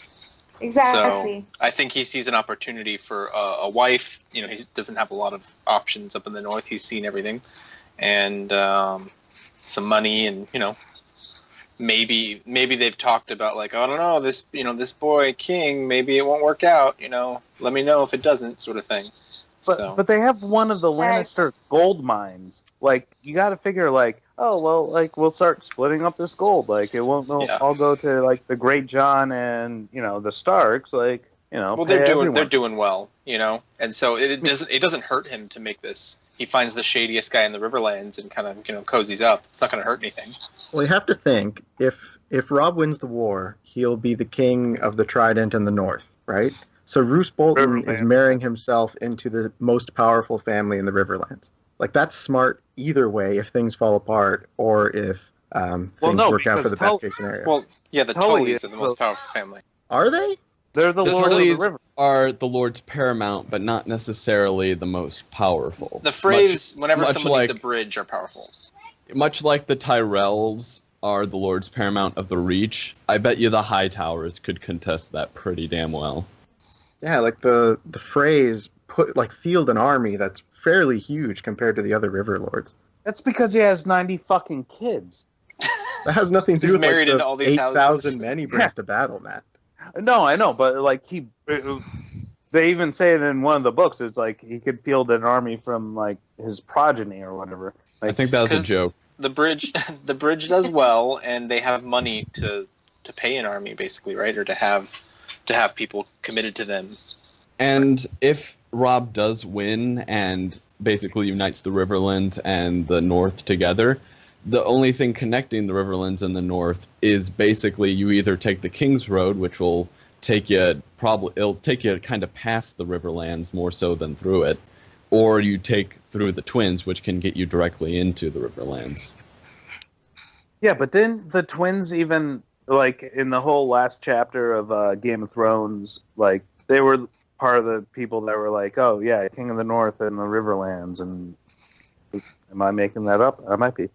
Exactly. So I think he sees an opportunity for a wife. You know, he doesn't have a lot of options up in the north. He's seen everything, and some money, and maybe they've talked about, like, oh, I don't know, this boy King, maybe it won't work out. Let me know if it doesn't, sort of thing. But they have one of the Lannister gold mines. Like, you got to figure, like, oh, well, like, we'll start splitting up this gold. Like, it won't all go to, like, the Great John and, the Starks. Like, well, they're doing well, and so it doesn't hurt him to make this. He finds the shadiest guy in the Riverlands and kind of cozies up. It's not going to hurt anything. Well, you have to think, if Robb wins the war, he'll be the king of the Trident in the north, right? So Roose Bolton is marrying himself into the most powerful family in the Riverlands. Like, that's smart either way if things fall apart or if things work out for the best case scenario. Well, yeah, the Tullys are the most powerful family. Are they? They're the Lords of the River. Are the Lords Paramount, but not necessarily the most powerful. The Freys, whenever someone needs a bridge, are powerful. Much like the Tyrells are the Lords Paramount of the Reach, I bet you the Hightowers could contest that pretty damn well. Yeah, like the Freys field an army that's fairly huge compared to the other River Lords. That's because he has 90 fucking kids. That has nothing to do with married into all these 8,000 men he brings to battle, Matt. No, I know, but like they even say it in one of the books. It's like he could field an army from like his progeny or whatever. Like, I think that was a joke. The bridge does well, and they have money to pay an army, basically, right? Or to have people committed to them. And if Robb does win and basically unites the Riverlands and the North together, the only thing connecting the Riverlands and the North is basically you either take the King's Road, which will take you kind of past the Riverlands more so than through it, or you take through the Twins, which can get you directly into the Riverlands. Yeah, but didn't the Twins even, like, in the whole last chapter of Game of Thrones, like, they were part of the people that were like, oh, yeah, King of the North and the Riverlands, and am I making that up? I might be.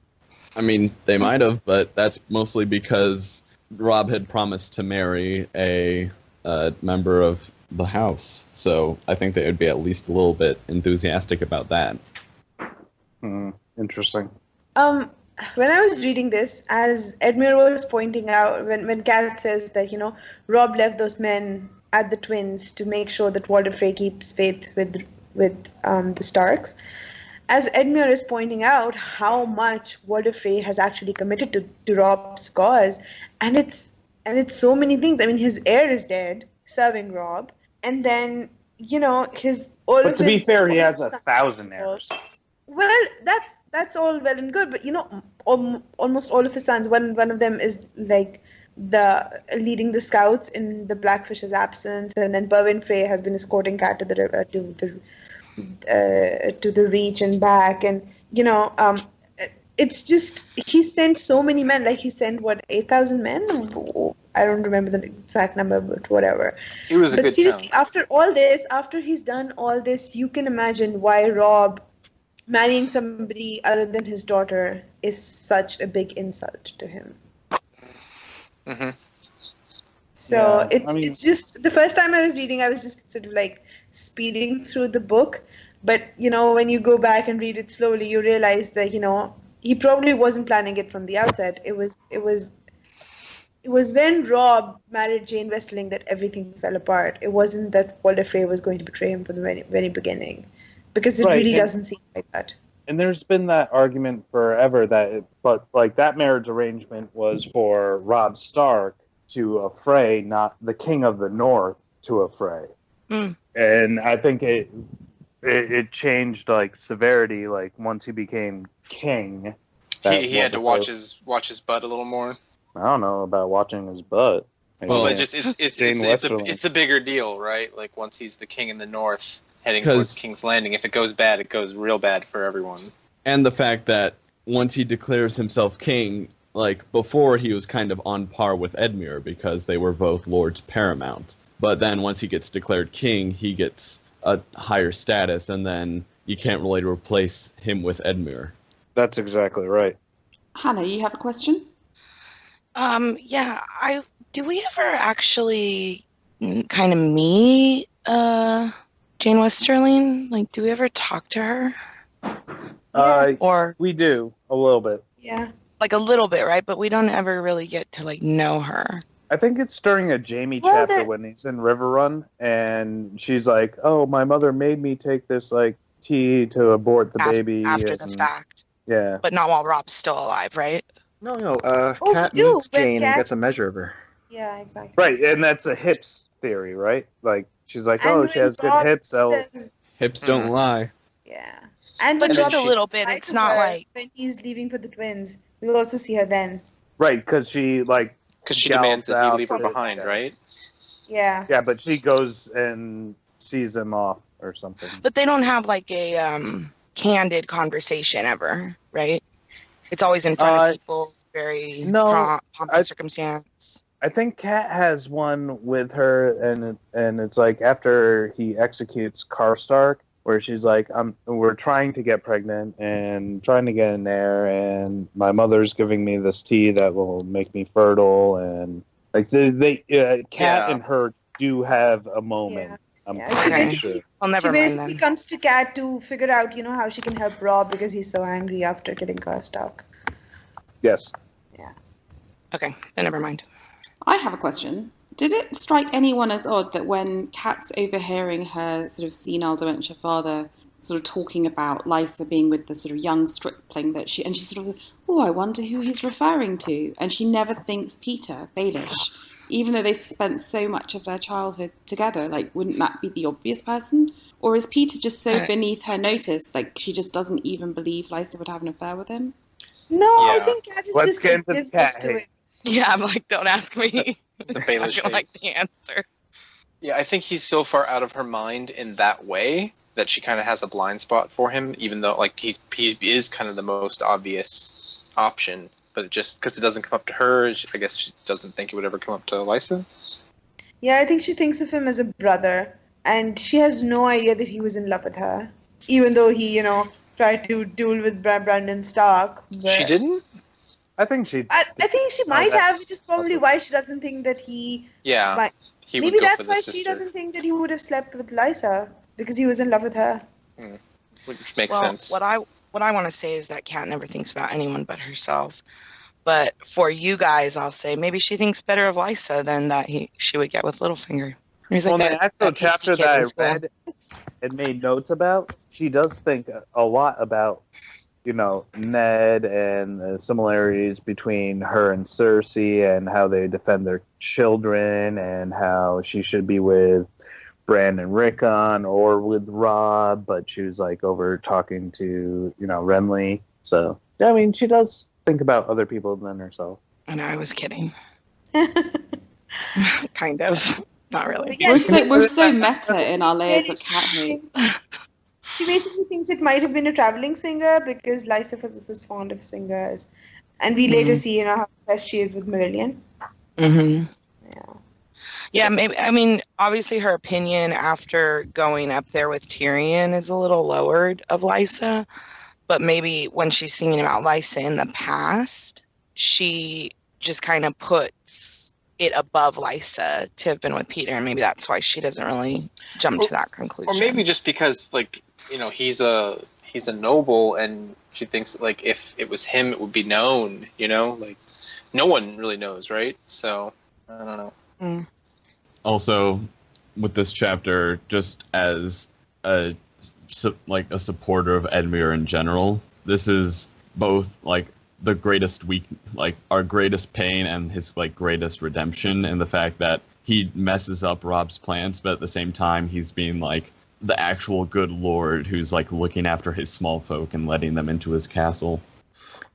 I mean, they might have, but that's mostly because Robb had promised to marry a member of the house. So I think they would be at least a little bit enthusiastic about that. Interesting. When I was reading this, as Edmure was pointing out, when Kat says that, Robb left those men at the Twins to make sure that Walder Frey keeps faith with the Starks, as Edmure is pointing out how much Walder Frey has actually committed to Robb's cause, and it's so many things. I mean, his heir is dead, serving Robb, and then But to be fair, he has 1,000 heirs. Well, that's all well and good, but almost all of his sons. One of them is like leading the scouts in the Blackfish's absence, and then Berwyn Frey has been escorting Cat to the Reach and back, and it's just he sent so many men. Like he sent 8,000 men. I don't remember the exact number, but whatever. It was a good seriously, town. After he's done all this, you can imagine why Robb marrying somebody other than his daughter is such a big insult to him. Mm-hmm. So it's just the first time I was reading, I was just sort of like speeding through the book. But when you go back and read it slowly, you realize that he probably wasn't planning it from the outset. It was when Robb married Jane Westling that everything fell apart. It wasn't that Walder Frey was going to betray him from the very, very beginning, because it really doesn't seem like that. And there's been that argument forever that, that marriage arrangement was for Robb Stark to affray, not the king of the north to affray. And I think it changed like severity. Like once he became king, he had to watch his butt a little more. I don't know about watching his butt. Well, But just it's a bigger deal, right? Like once he's the king in the north, heading towards King's Landing, if it goes bad, it goes real bad for everyone. And the fact that once he declares himself king, like before he was kind of on par with Edmure because they were both lords paramount. But then once he gets declared king, he gets a higher status, and then you can't really replace him with Edmure. That's exactly right. Hannah, you have a question? Yeah, do we ever actually kind of meet Jane Westerling? Like, do we ever talk to her? Or we do a little bit. Yeah. Like a little bit, right? But we don't ever really get to like know her. I think it's during a Jamie chapter when he's in River Run, and she's like, "Oh, my mother made me take this like tea to abort the baby." After the fact. Yeah. But not while Rob's still alive, right? No. Kat meets Jane and gets a measure of her. Yeah, exactly. Right, and that's a hips theory, right? Like she's like, "Oh, she has good hips." Hips don't lie. Yeah. But just a little bit. It's not like when he's leaving for the twins. We'll also see her then. Right, because she demands that he leave her behind, right? Yeah. Yeah, but she goes and sees him off or something. But they don't have like a candid conversation ever, right? It's always in front of people, very pomp and circumstance. I think Kat has one with her, and it's like after he executes Karstark, where she's like, we're trying to get pregnant and trying to get in there, and my mother's giving me this tea that will make me fertile, and like Kat and her do have a moment. Yeah. I'm pretty sure. Well, never she mind basically then. comes to Kat to figure out, how she can help Rob because he's so angry after killing Karstark. Yes. Yeah. Okay, then never mind. I have a question. Did it strike anyone as odd that when Kat's overhearing her sort of senile dementia father sort of talking about Lysa being with the sort of young stripling that she sort of, I wonder who he's referring to, and she never thinks Peter Baelish, even though they spent so much of their childhood together. Like, wouldn't that be the obvious person? Or is Peter just so beneath her notice, like she just doesn't even believe Lysa would have an affair with him? No, I think Kat is Let's just get into oblivious to it. Yeah, I'm like, don't ask me. The Baelish I don't like the answer. Yeah, I think he's so far out of her mind in that way that she kind of has a blind spot for him, even though like he is kind of the most obvious option. But just because it doesn't come up to her, I guess she doesn't think it would ever come up to Lysa. Yeah, I think she thinks of him as a brother, and she has no idea that he was in love with her, even though he, tried to duel with Brandon Stark. But She didn't? I think she. I think she might have, which is probably why she doesn't think that he. Yeah. He would Maybe go that's for the why sister. she doesn't think that he would have slept with Lysa, because he was in love with her. Which makes sense. What I want to say is that Kat never thinks about anyone but herself. But for you guys, I'll say maybe she thinks better of Lysa than that she would get with Littlefinger. He's like The actual chapter that I read and made notes about, she does think a lot about, Ned and the similarities between her and Cersei and how they defend their children and how she should be with Bran and Rickon or with Rob, but she was like over talking to, Renly. So, I mean, she does think about other people than herself. And I was kidding. Kind of. Not really. Yeah, We're so meta in our layers of cat hate. She basically thinks it might have been a traveling singer because Lysa was fond of singers. And we later see, how obsessed she is with Marillion. Mm-hmm. Yeah. Yeah, maybe. I mean, obviously her opinion after going up there with Tyrion is a little lowered of Lysa. But maybe when she's thinking about Lysa in the past, she just kind of puts it above Lysa to have been with Peter. And maybe that's why she doesn't really jump to that conclusion. Or maybe just because, like, he's a noble, and she thinks like if it was him, it would be known. Like no one really knows, right? So I don't know. Mm. Also, with this chapter, just as a supporter of Edmure in general, this is both like the greatest our greatest pain and his like greatest redemption, and the fact that he messes up Rob's plans, but at the same time he's being like the actual good lord who's like looking after his small folk and letting them into his castle.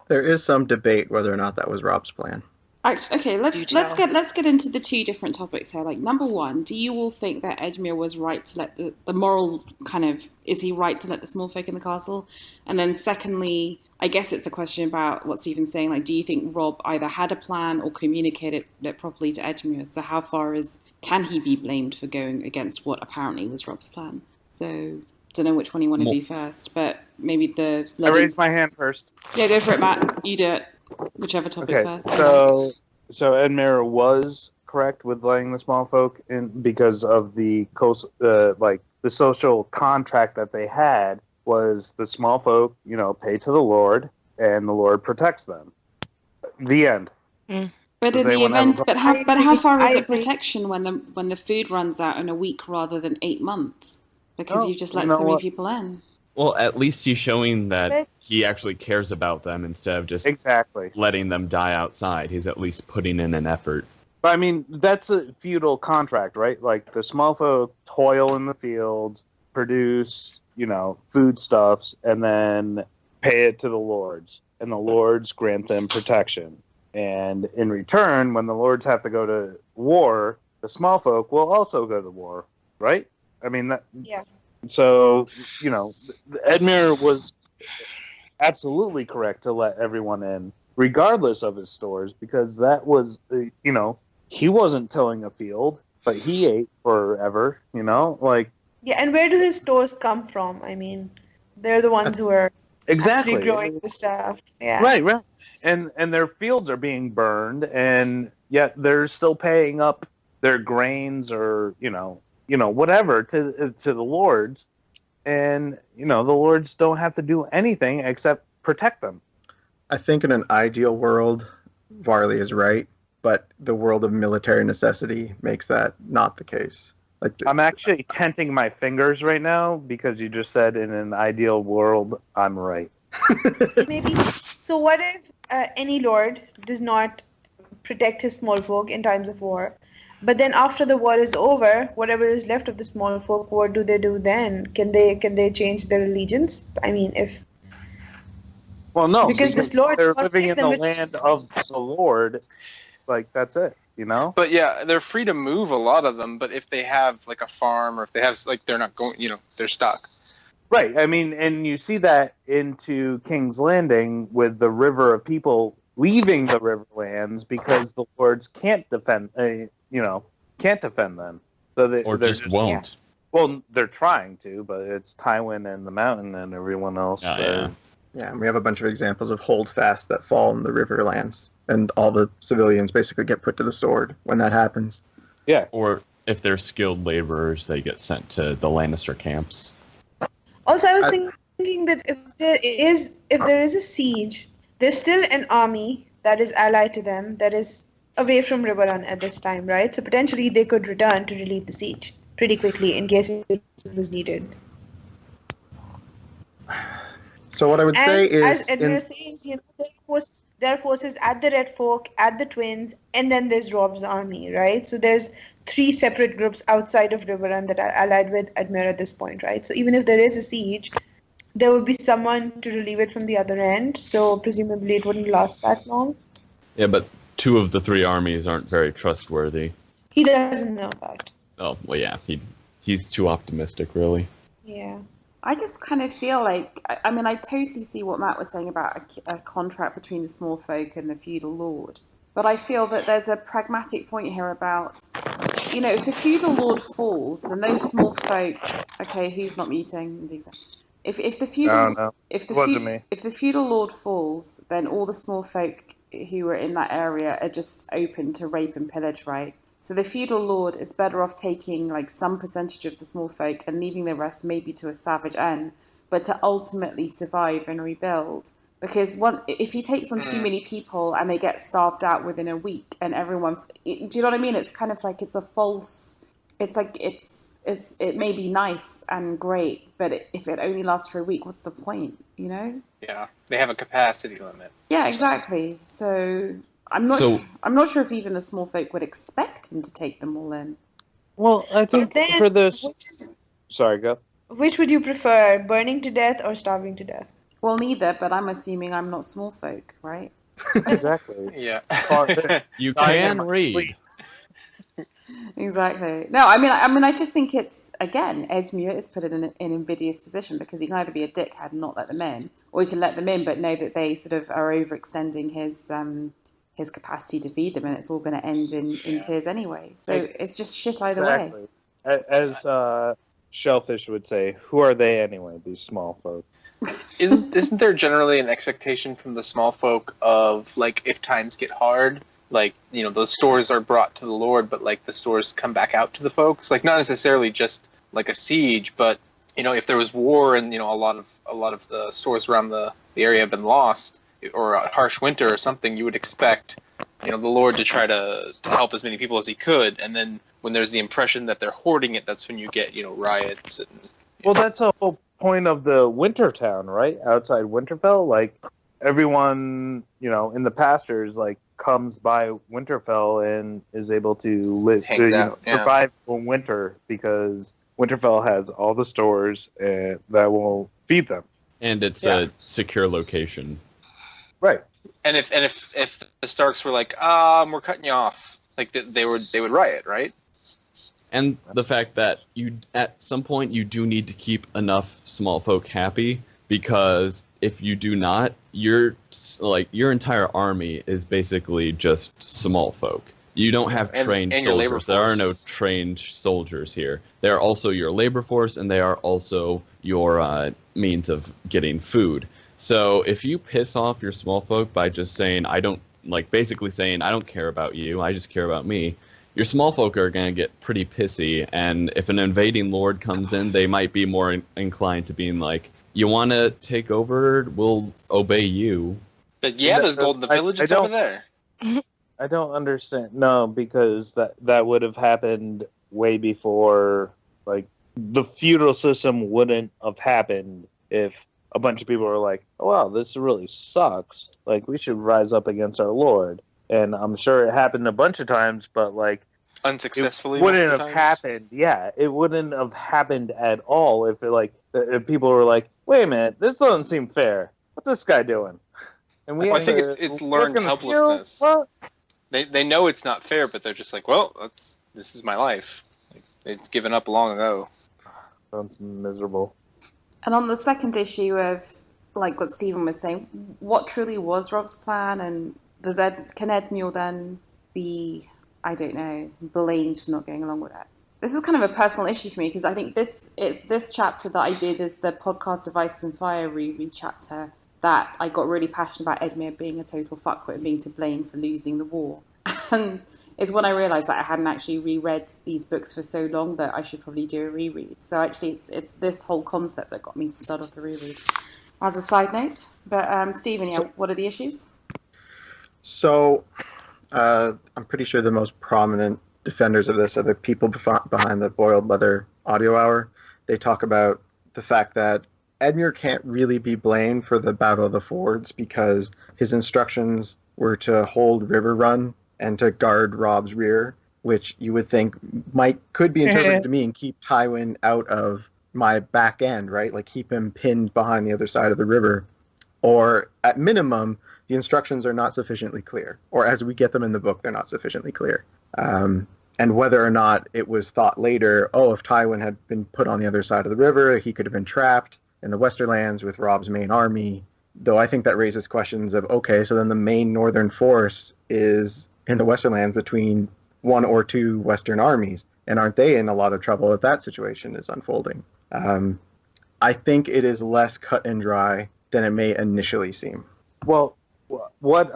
There is some debate whether or not that was Rob's plan. Actually, okay, let's get into the two different topics here. Like, number one, do you all think that Edmure was right to let the moral kind of, is he right to let the small folk in the castle? And then secondly, I guess it's a question about what Stephen's saying. Like, do you think Rob either had a plan or communicated it properly to Edmure? So how far can he be blamed for going against what apparently was Rob's plan? So don't know which one you want to do first, but maybe I raised my hand first. Yeah, go for it, Matt. You do it. Whichever topic first. So Edmure was correct with letting the small folk in because of the social contract that they had was the small folk, pay to the Lord, and the Lord protects them. The end. But in the event, how far is it protection when the food runs out in a week rather than 8 months? Because you've just let so many people in. Well, at least he's showing that he actually cares about them instead of just letting them die outside. He's at least putting in an effort. But I mean, that's a feudal contract, right? Like the small folk toil in the fields, produce, foodstuffs, and then pay it to the lords. And the lords grant them protection. And in return, when the lords have to go to war, the small folk will also go to war, right? I mean, yeah. So, Edmure was absolutely correct to let everyone in, regardless of his stores, because that was, he wasn't tilling a field, but he ate forever, Yeah, and where do his stores come from? I mean, they're the ones who are actually growing the stuff. Yeah. Right. And their fields are being burned, and yet they're still paying up their grains or, whatever to the lords, and the lords don't have to do anything except protect them. I think in an ideal world, Varley is right, but the world of military necessity makes that not the case. I'm actually tenting my fingers right now because you just said in an ideal world, I'm right. Maybe. So what if any lord does not protect his small folk in times of war? But then after the war is over, whatever is left of the small folk, what do they do then? Can they change their allegiance? I mean, because this lord, they're living in the land of the Lord, that's it, But yeah, they're free to move a lot of them. But if they have a farm, or if they have they're not going, they're stuck. Right. I mean, and you see that into King's Landing with the river of people leaving the Riverlands because the lords can't defend. Can't defend them. So they just won't. Yeah. Well, they're trying to, but it's Tywin and the Mountain and everyone else. Yeah, and we have a bunch of examples of holdfast that fall in the Riverlands, and all the civilians basically get put to the sword when that happens. Yeah. Or if they're skilled laborers, they get sent to the Lannister camps. Also, I was thinking that if there is a siege, there's still an army that is allied to them that is away from Riverrun at this time, right? So potentially they could return to relieve the siege pretty quickly in case it was needed. So what I would say is, as Edmure says, there are forces at the Red Fork, at the Twins, and then there's Rob's army, right? So there's 3 separate groups outside of Riverrun that are allied with Edmure at this point, right? So even if there is a siege, there would be someone to relieve it from the other end. So presumably it wouldn't last that long. Yeah, but 2 of the 3 armies aren't very trustworthy. He doesn't know that. Oh, well, yeah, he's too optimistic, really. Yeah. I just kind of feel like, I mean, I totally see what Matt was saying about a contract between the small folk and the feudal lord. But I feel that there's a pragmatic point here about, if the feudal lord falls, then those small folk, okay, who's not muting? If the feudal lord falls, then all the small folk who are in that area are just open to rape and pillage, right? So the feudal lord is better off taking some percentage of the small folk and leaving the rest maybe to a savage end, but to ultimately survive and rebuild. Because if he takes on too many people and they get starved out within a week and everyone, do you know what I mean? It's kind of it's a false it's like it may be nice and great, but if it only lasts for a week, what's the point? You know? Yeah, they have a capacity limit. Yeah, exactly. So I'm not sure if even the small folk would expect him to take them all in. Well, I think But then, for this. Sorry, go. which would you prefer, burning to death or starving to death? Well, neither, but I'm assuming I'm not small folk, right? Exactly. Yeah. You I can am read. asleep. Exactly. No, I mean, I just think it's, again, Edmure is put in an invidious position because he can either be a dickhead and not let them in, or he can let them in but know that they sort of are overextending his capacity to feed them, and it's all going to end in tears anyway. So it's just shit either way. As Shellfish would say, who are they anyway? These small folk. Isn't there generally an expectation from the small folk of, like, if times get hard, like, you know, those stores are brought to the Lord, but, like, the stores come back out to the folks? Like, not necessarily just like a siege, but, you know, if there was war and, you know, a lot of the stores around the area have been lost, or a harsh winter or something, you would expect, you know, the Lord to try to help as many people as he could, and then when there's the impression that they're hoarding it, that's when you get, you know, riots and. Well, that's the whole point of the winter town, right? Outside Winterfell, like, everyone, you know, in the pastures, like, comes by Winterfell and is able to live, survive in winter, because Winterfell has all the stores that will feed them, And it's a secure location. right? And if the Starks were like, we're cutting you off, like, they would riot, right? And the fact that at some point you do need to keep enough small folk happy, because if you do not, your entire army is basically just small folk. You don't have trained soldiers. There are no trained soldiers here. They are also your labor force, and they are also your means of getting food. So if you piss off your small folk by just saying, basically saying, I don't care about you, I just care about me, your small folk are going to get pretty pissy, and if an invading lord comes in, they might be more inclined to being like, you want to take over, we'll obey you. But yeah, there's gold in the village, it's over there. I don't understand. No, because that would have happened way before, like, the feudal system wouldn't have happened if a bunch of people were like, oh, wow, this really sucks. Like, we should rise up against our lord. And I'm sure it happened a bunch of times, but, like, unsuccessfully, it wouldn't have happened. Yeah, it wouldn't have happened at all if if people were like, wait a minute, this doesn't seem fair. What's this guy doing? And I think it's learned helplessness. They know it's not fair, but they're just like, well, this is my life. Like, they've given up long ago. Sounds miserable. And on the second issue of, like what Stephen was saying, what truly was Rob's plan, and can Edmure then be, I don't know, blamed for not going along with it? This is kind of a personal issue for me, because I think it's this chapter that I did as the podcast of Ice and Fire reread chapter that I got really passionate about Edmure being a total fuckwit and being to blame for losing the war. And it's when I realised that I hadn't actually reread these books for so long that I should probably do a reread. So actually it's this whole concept that got me to start off the reread, as a side note. But Stephen, what are the issues? So I'm pretty sure the most prominent defenders of this are the people behind the Boiled Leather audio hour. They talk about the fact that Edmure can't really be blamed for the Battle of the Fords because his instructions were to hold River Run and to guard Rob's rear, which you would think could be interpreted to mean keep Tywin out of my back end, right? Like keep him pinned behind the other side of the river. Or at minimum, the instructions are not sufficiently clear. Or as we get them in the book, they're not sufficiently clear. And whether or not it was thought later, if Tywin had been put on the other side of the river, he could have been trapped in the Westerlands with Rob's main army. Though I think that raises questions of, okay, so then the main northern force is in the Westerlands between one or two Western armies. And aren't they in a lot of trouble if that situation is unfolding? I think it is less cut and dry than it may initially seem. Well, what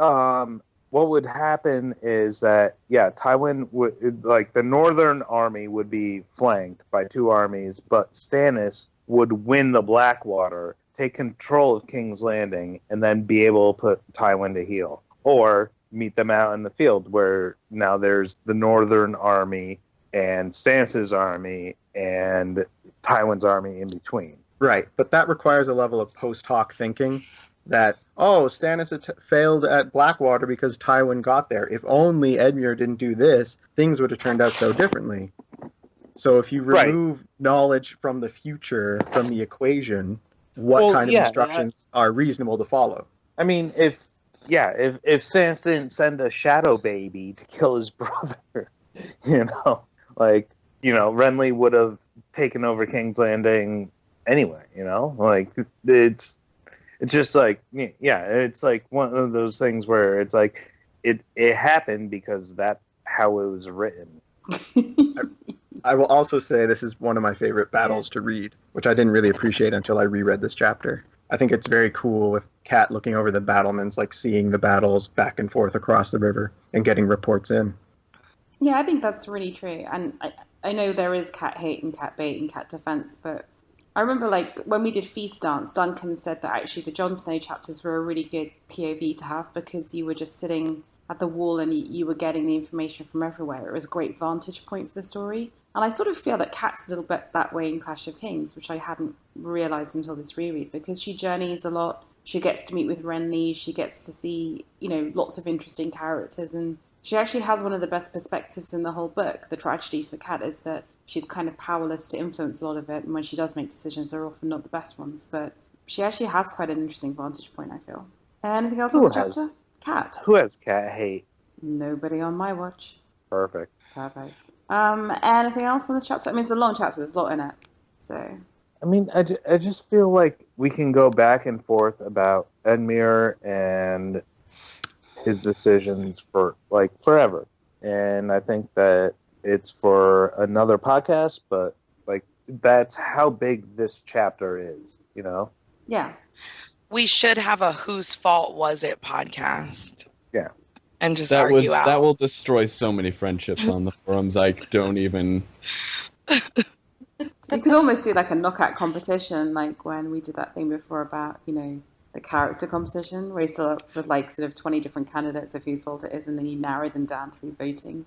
would happen is that, Tywin would, like, the northern army would be flanked by two armies, but Stannis would win the Blackwater, take control of King's Landing, and then be able to put Tywin to heel. Or meet them out in the field where now there's the northern army and Stannis' army and Tywin's army in between. Right, but that requires a level of post hoc thinking that, Stannis failed at Blackwater because Tywin got there. If only Edmure didn't do this, things would have turned out so differently. So if you remove knowledge from the future from the equation, what kind of instructions are reasonable to follow? I mean, if Stannis didn't send a Shadowbaby to kill his brother, Renly would have taken over King's Landing anyway, it's just it's like one of those things where it's like it happened because that's how it was written. I will also say this is one of my favorite battles to read, which I didn't really appreciate until I reread this chapter. I think it's very cool with Kat looking over the battlements, like seeing the battles back and forth across the river and getting reports in. Yeah, I think that's really true. And I know there is cat hate and cat bait and cat defense, but I remember when we did Feast Dance, Duncan said that actually the Jon Snow chapters were a really good POV to have because you were just sitting at the wall and you were getting the information from everywhere. It was a great vantage point for the story. And I sort of feel that Kat's a little bit that way in Clash of Kings, which I hadn't realised until this reread, because she journeys a lot. She gets to meet with Renly. She gets to see, lots of interesting characters. And she actually has one of the best perspectives in the whole book. The tragedy for Kat is that she's kind of powerless to influence a lot of it. And when she does make decisions, they're often not the best ones. But she actually has quite an interesting vantage point, I feel. Anything else on the chapter? Kat. Who has cat hate? Nobody on my watch. Perfect. Anything else on this chapter? I mean, it's a long chapter. There's a lot in it. So. I mean, I just feel like we can go back and forth about Edmure and his decisions for forever. And I think that it's for another podcast, but that's how big this chapter is, Yeah. We should have a Whose Fault Was It podcast. Yeah. And just argue out. That will destroy so many friendships on the forums. I don't even... You could almost do a knockout competition, like when we did that thing before about, the character competition, where you still up with sort of 20 different candidates of whose fault it is, and then you narrow them down through voting.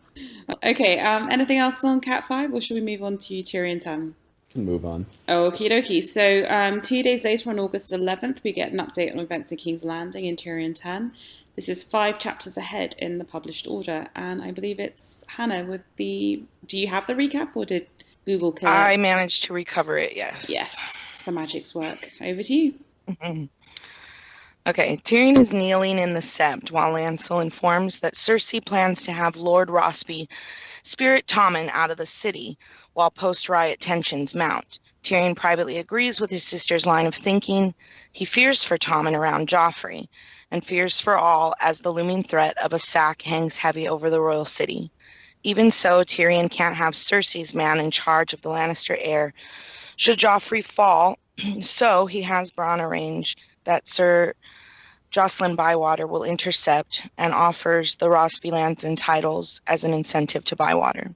Okay, anything else on Cat 5, or should we move on to Tyrion 10? Move on. Okie dokie. So 2 days later, on August 11th, we get an update on events at King's Landing in Tyrion 10. This is 5 chapters ahead in the published order, and I believe it's Hannah with the... Do you have the recap, or did Google kill it? I managed to recover it, yes. Yes, the magic's work. Over to you. Okay, Tyrion is kneeling in the sept while Lancel informs that Cersei plans to have Lord Rossby spirit Tommen out of the city while post-riot tensions mount. Tyrion privately agrees with his sister's line of thinking. He fears for Tommen around Joffrey, and fears for all as the looming threat of a sack hangs heavy over the royal city. Even so, Tyrion can't have Cersei's man in charge of the Lannister heir should Joffrey fall, so he has Bronn arrange that Sir Jocelyn Bywater will intercept and offers the Rossby lands and titles as an incentive to Bywater.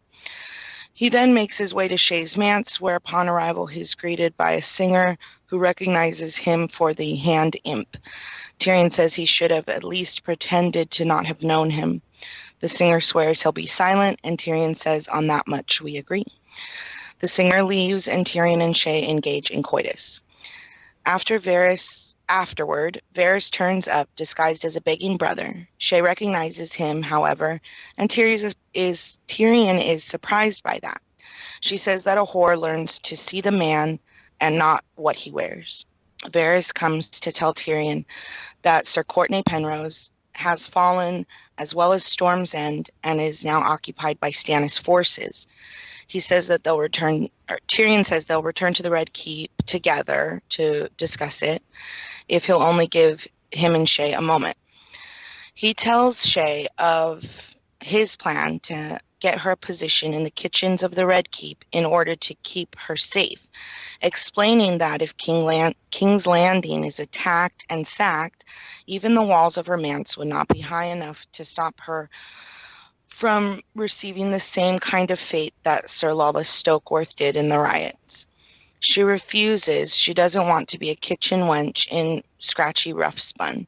He then makes his way to Shays Manse, where upon arrival he is greeted by a singer who recognizes him for the Hand Imp. Tyrion says he should have at least pretended to not have known him. The singer swears he'll be silent, and Tyrion says, on that much we agree. The singer leaves, and Tyrion and Shay engage in coitus. Afterward, Varys turns up, disguised as a begging brother. Shay recognizes him, however, and Tyrion is surprised by that. She says that a whore learns to see the man and not what he wears. Varys comes to tell Tyrion that Sir Courtenay Penrose has fallen, as well as Storm's End, and is now occupied by Stannis' forces. He says that Tyrion says they'll return to the Red Keep together to discuss it, if he'll only give him and Shay a moment. He tells Shay of his plan to get her a position in the kitchens of the Red Keep in order to keep her safe, explaining that if King's Landing is attacked and sacked, even the walls of her manse would not be high enough to stop her from receiving the same kind of fate that Sir Lawless Stokeworth did in the riots. She refuses. She doesn't want to be a kitchen wench in scratchy rough spun.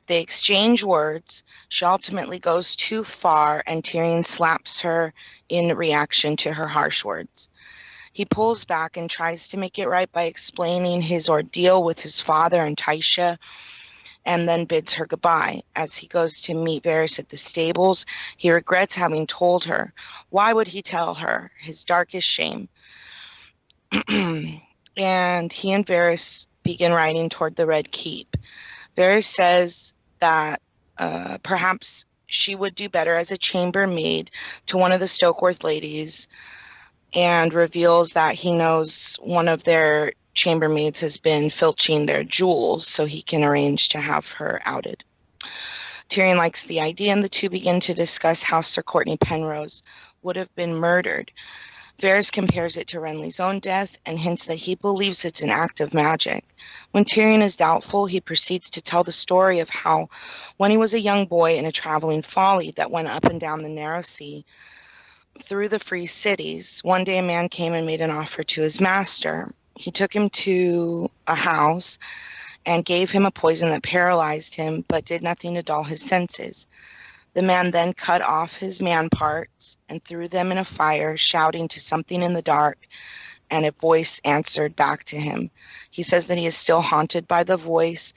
They exchange words. She ultimately goes too far, and Tyrion slaps her in reaction to her harsh words. He pulls back and tries to make it right by explaining his ordeal with his father and Tysha, and then bids her goodbye. As he goes to meet Varys at the stables, he regrets having told her. Why would he tell her? His darkest shame. And he and Varys begin riding toward the Red Keep. Varys says that perhaps she would do better as a chambermaid to one of the Stokeworth ladies, and reveals that he knows one of their chambermaids has been filching their jewels, so he can arrange to have her outed. Tyrion likes the idea, and the two begin to discuss how Sir Courtney Penrose would have been murdered. Varys compares it to Renly's own death and hints that he believes it's an act of magic. When Tyrion is doubtful, he proceeds to tell the story of how, when he was a young boy in a traveling folly that went up and down the narrow sea through the free cities, one day a man came and made an offer to his master. He took him to a house and gave him a poison that paralyzed him, but did nothing to dull his senses. The man then cut off his man parts and threw them in a fire, shouting to something in the dark, and a voice answered back to him. He says that he is still haunted by the voice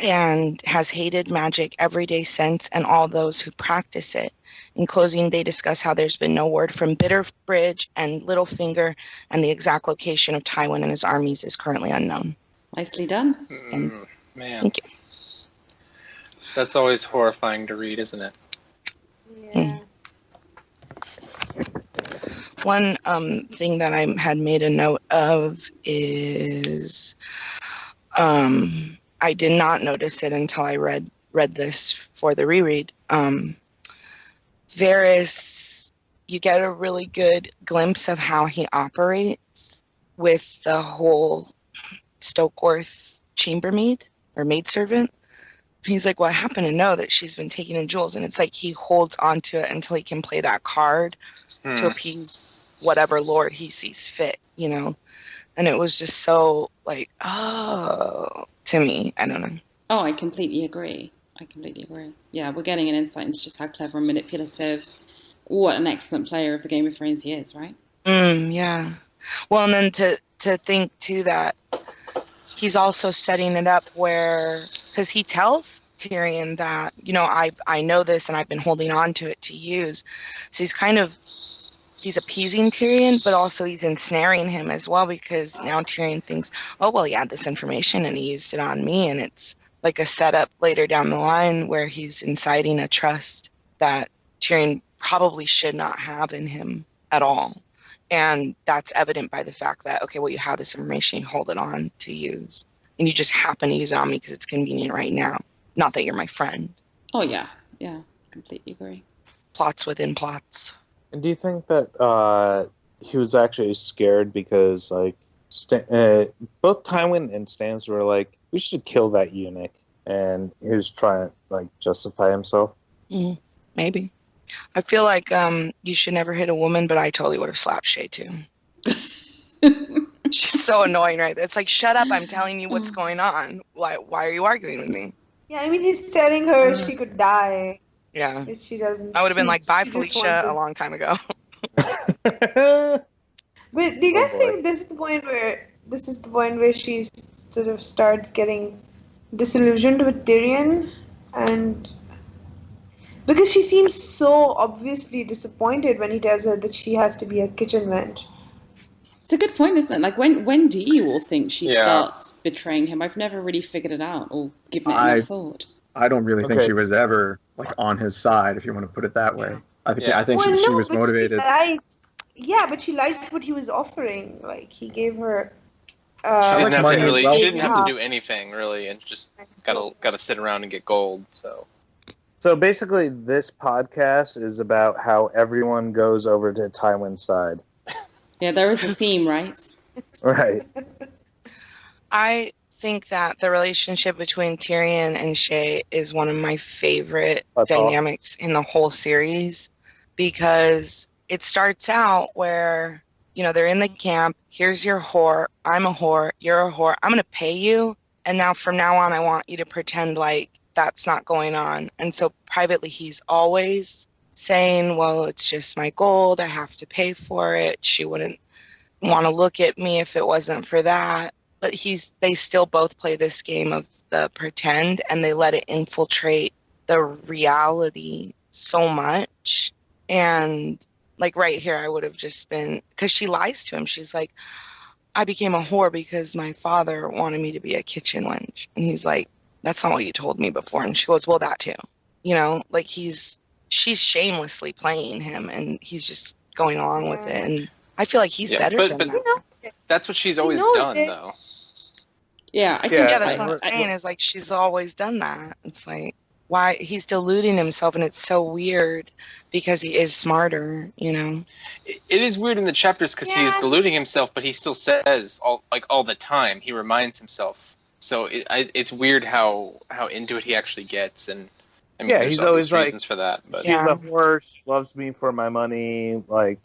and has hated magic every day since, and all those who practice it. In closing, they discuss how there's been no word from Bitterbridge and Littlefinger, and the exact location of Tywin and his armies is currently unknown. Nicely done. Man. Thank you. That's always horrifying to read, isn't it? Yeah. One thing that I had made a note of is I did not notice it until I read this for the reread. Varys, you get a really good glimpse of how he operates with the whole Stokeworth chambermaid or maidservant. He's like, well, I happen to know that she's been taking in jewels, and it's like he holds on to it until he can play that card to appease whatever lord he sees fit, you know? And it was just so like, oh, to me, I don't know. Oh, I completely agree. Yeah, we're getting an insight into just how clever and manipulative, what an excellent player of the Game of Thrones he is, right? Yeah. Well, and then to think, too, that he's also setting it up where, because he tells Tyrion that, you know, I know this and I've been holding on to it to use. So he's appeasing Tyrion, but also he's ensnaring him as well, because now Tyrion thinks, oh, well, he had this information and he used it on me. And it's like a setup later down the line where he's inciting a trust that Tyrion probably should not have in him at all. And that's evident by the fact that, okay, well, you have this information, you hold it on to use, and you just happen to use it on me because it's convenient right now. Not that you're my friend. Oh, yeah. Yeah, completely agree. Plots within plots. And do you think that he was actually scared because, like, both Tywin and Stannis were like, we should kill that eunuch, and he was trying to, like, justify himself? Maybe. I feel like you should never hit a woman, but I totally would have slapped Shay too. She's so annoying, right? It's like, shut up, I'm telling you what's going on. Why are you arguing with me? Yeah, I mean, he's telling her she could die. Yeah. But she doesn't. I would have been like, bye, she just Felicia, wants a long time ago. But do you guys boy. think this is the point where she sort of starts getting disillusioned with Tyrion, and because she seems so obviously disappointed when he tells her that she has to be a kitchen wench. It's a good point, isn't it? Like, when do you all think she starts betraying him? I've never really figured it out or given it enough thought. I don't really think Okay. she was ever like on his side, if you want to put it that way. I think Well, she no, was but motivated. but she liked what he was offering. Like, he gave her. She like didn't have money to as really. well. She didn't have Yeah. to do anything really, and just gotta sit around and get gold. So basically, this podcast is about how everyone goes over to Tywin's side. Yeah, there is a theme, right? Right. I think that the relationship between Tyrion and Shay is one of my favorite That's all. dynamics in the whole series, because it starts out where, you know, they're in the camp. Here's your whore. I'm a whore. You're a whore. I'm going to pay you, And now from now on, I want you to pretend like that's not going on. And so privately, he's always saying, well, it's just my gold. I have to pay for it. She wouldn't want to look at me if it wasn't for that. But they still both play this game of the pretend, and they let it infiltrate the reality so much. And like right here, I would have just been, because she lies to him. She's like, I became a whore because my father wanted me to be a kitchen wench. And he's like, that's not what you told me before. And she goes, well, that too. You know, like she's shamelessly playing him, and he's just going along with it. And I feel like he's better than that. That's what she's always done, though. Yeah, that's what I'm saying, is like she's always done that. It's like, why he's deluding himself, and it's so weird because he is smarter, you know. It is weird in the chapters because he is deluding himself, but he still says all the time. He reminds himself. So it's weird how into it he actually gets, and I mean, there's he's always always reasons for that. But she's a whore. She loves me for my money. Like,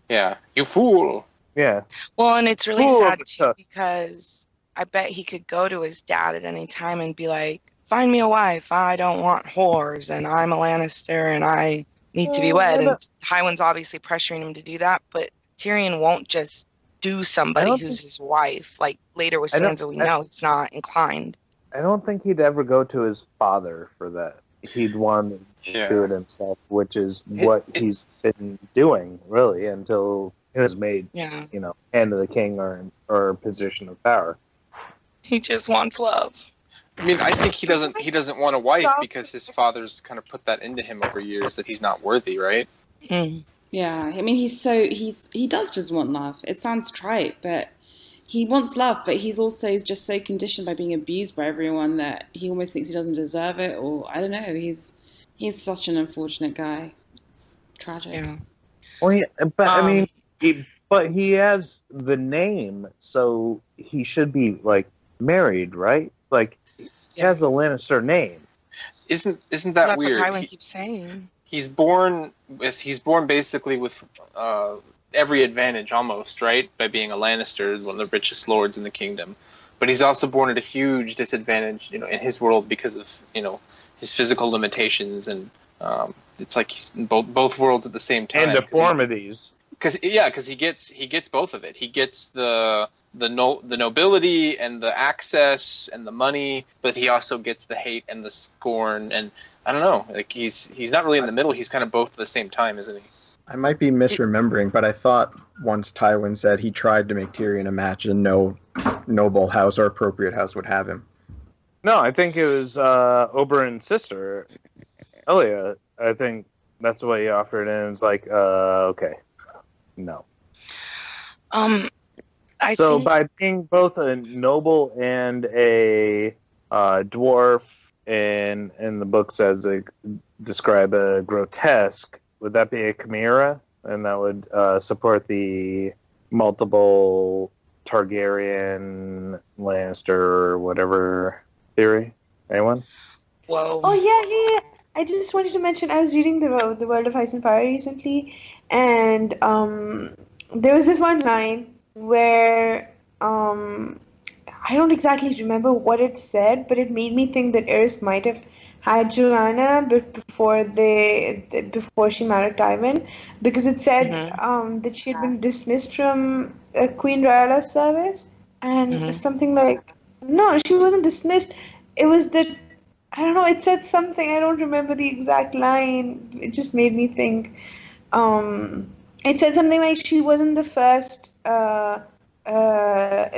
you fool. Yeah. Well, and it's really sad too because I bet he could go to his dad at any time and be like, find me a wife. I don't want whores, and I'm a Lannister, and I need to be wed. And Tywin's obviously pressuring him to do that, but Tyrion won't just do somebody who's his wife. Like later with Sansa, we know he's not inclined. I don't think he'd ever go to his father for that. He'd want to do it himself, which is what he's been doing, really, until he was made, you know, hand of the king or position of power. He just wants love. I mean, I think he doesn't want a wife because his father's kind of put that into him over years that he's not worthy, right? Yeah, I mean, he does just want love. It sounds trite, but he wants love, but he's also just so conditioned by being abused by everyone that he almost thinks he doesn't deserve it, or I don't know. He's such an unfortunate guy. It's tragic. Yeah. Well, but I mean, he has the name, so he should be like married, right? Like he has a Lannister name. Isn't that that's weird? That's what Tywin keeps saying. He's born basically with every advantage almost, right? By being a Lannister, one of the richest lords in the kingdom. But he's also born at a huge disadvantage, you know, in his world because of, you know, his physical limitations, and it's like he's in both worlds at the same time. And deformities. Because he gets both of it. He gets the nobility and the access and the money, but he also gets the hate and the scorn, and I don't know, like he's not really in the middle. He's kind of both at the same time, isn't he? I might be misremembering, but I thought once Tywin said he tried to make Tyrion a match and no noble house or appropriate house would have him. No, I think it was Oberyn's sister, Elia. I think that's what he offered, and it was like, okay, no. By being both a noble and a dwarf, and the book says they describe a grotesque, would that be a chimera? And that would support the multiple Targaryen, Lannister, or whatever theory? Anyone? Whoa. Oh, yeah. I just wanted to mention, I was reading the World of Ice and Fire recently, and there was this one line where I don't exactly remember what it said, but it made me think that Eris might have had Joanna before she married Tywin, because it said that she had been dismissed from Queen Rhaella's service, and something like, no, she wasn't dismissed. It was that, I don't know, it said something, I don't remember the exact line. It just made me think. It said something like she wasn't the first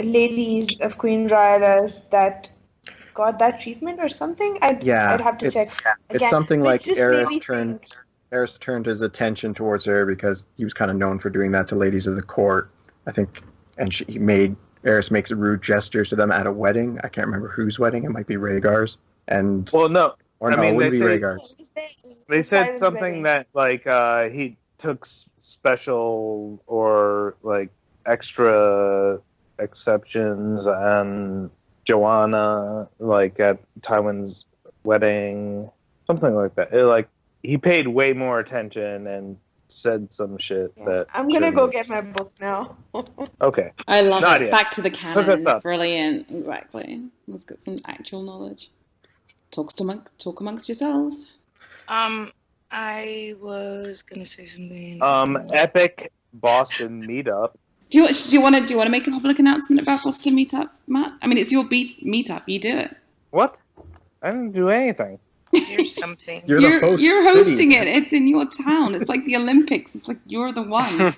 ladies of Queen Rhaella's that got that treatment or something. I'd have to check. It's something like Eris turned his attention towards her because he was kind of known for doing that to ladies of the court, I think, and Eris makes rude gestures to them at a wedding. I can't remember whose wedding. It might be Rhaegar's. And well, no, it wouldn't be Rhaegar's. They said something that like he took special or like extra exceptions on Joanna, like at Tywin's wedding, something like that. Like he paid way more attention, and said some shit that. I'm gonna go get my book now. Okay. I love Nadia, it. Back to the hook us canon. up. Brilliant. Exactly. Let's get some actual knowledge. Talk amongst yourselves. I was gonna say something. Epic Boston meetup. Do you want to make a public announcement about Boston Meetup, Matt? I mean, it's your meetup. You do it. What? I didn't do anything. Here's something. You're the host. You're hosting city. it. It's in your town. It's like the Olympics. It's like you're the one.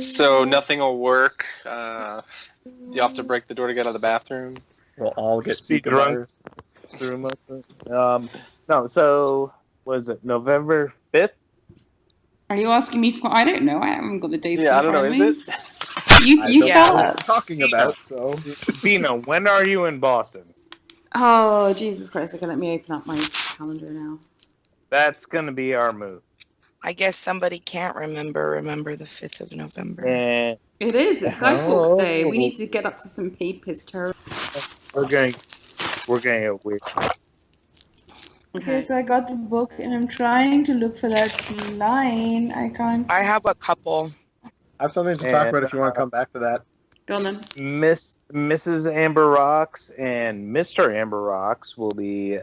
So nothing will work. You have to break the door to get out of the bathroom. We'll all get Be Zika drunk. virus. No, so was it November 5th? Are you asking me for? I don't know. I haven't got the dates. Yeah, I in don't know. front of Is me. it? You I tell don't know what us. you're talking about, so Bina, when are you in Boston? Oh, Jesus Christ. Okay, let me open up my calendar now. That's going to be our move. I guess somebody can't remember the 5th of November. And It is. It's Guy Fawkes Day. We need to get up to some papist her. we're going to get weird. Okay, so I got the book and I'm trying to look for that line. I can't. I have a couple. I have something to talk And, about if you want to come back to that. Go on then. Mrs. Amber Rocks and Mr. Amber Rocks will be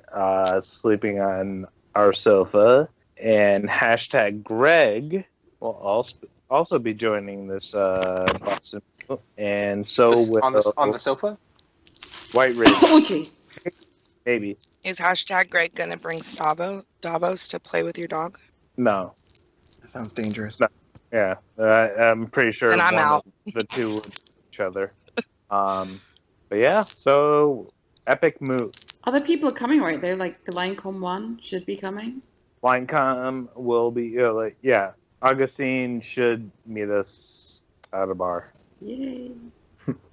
sleeping on our sofa, and hashtag Greg will also be joining this Boston, and so will on the sofa. White Ridge, Oh, gee. maybe. Is hashtag Greg gonna bring Davos to play with your dog? No, That sounds dangerous. No. Yeah, I'm pretty sure Then I'm one out. of the two would each other. But yeah, so epic move. Other people are coming, right? They're like the Linecom 1 should be coming. Linecom will be Augustine should meet us at a bar. Yay.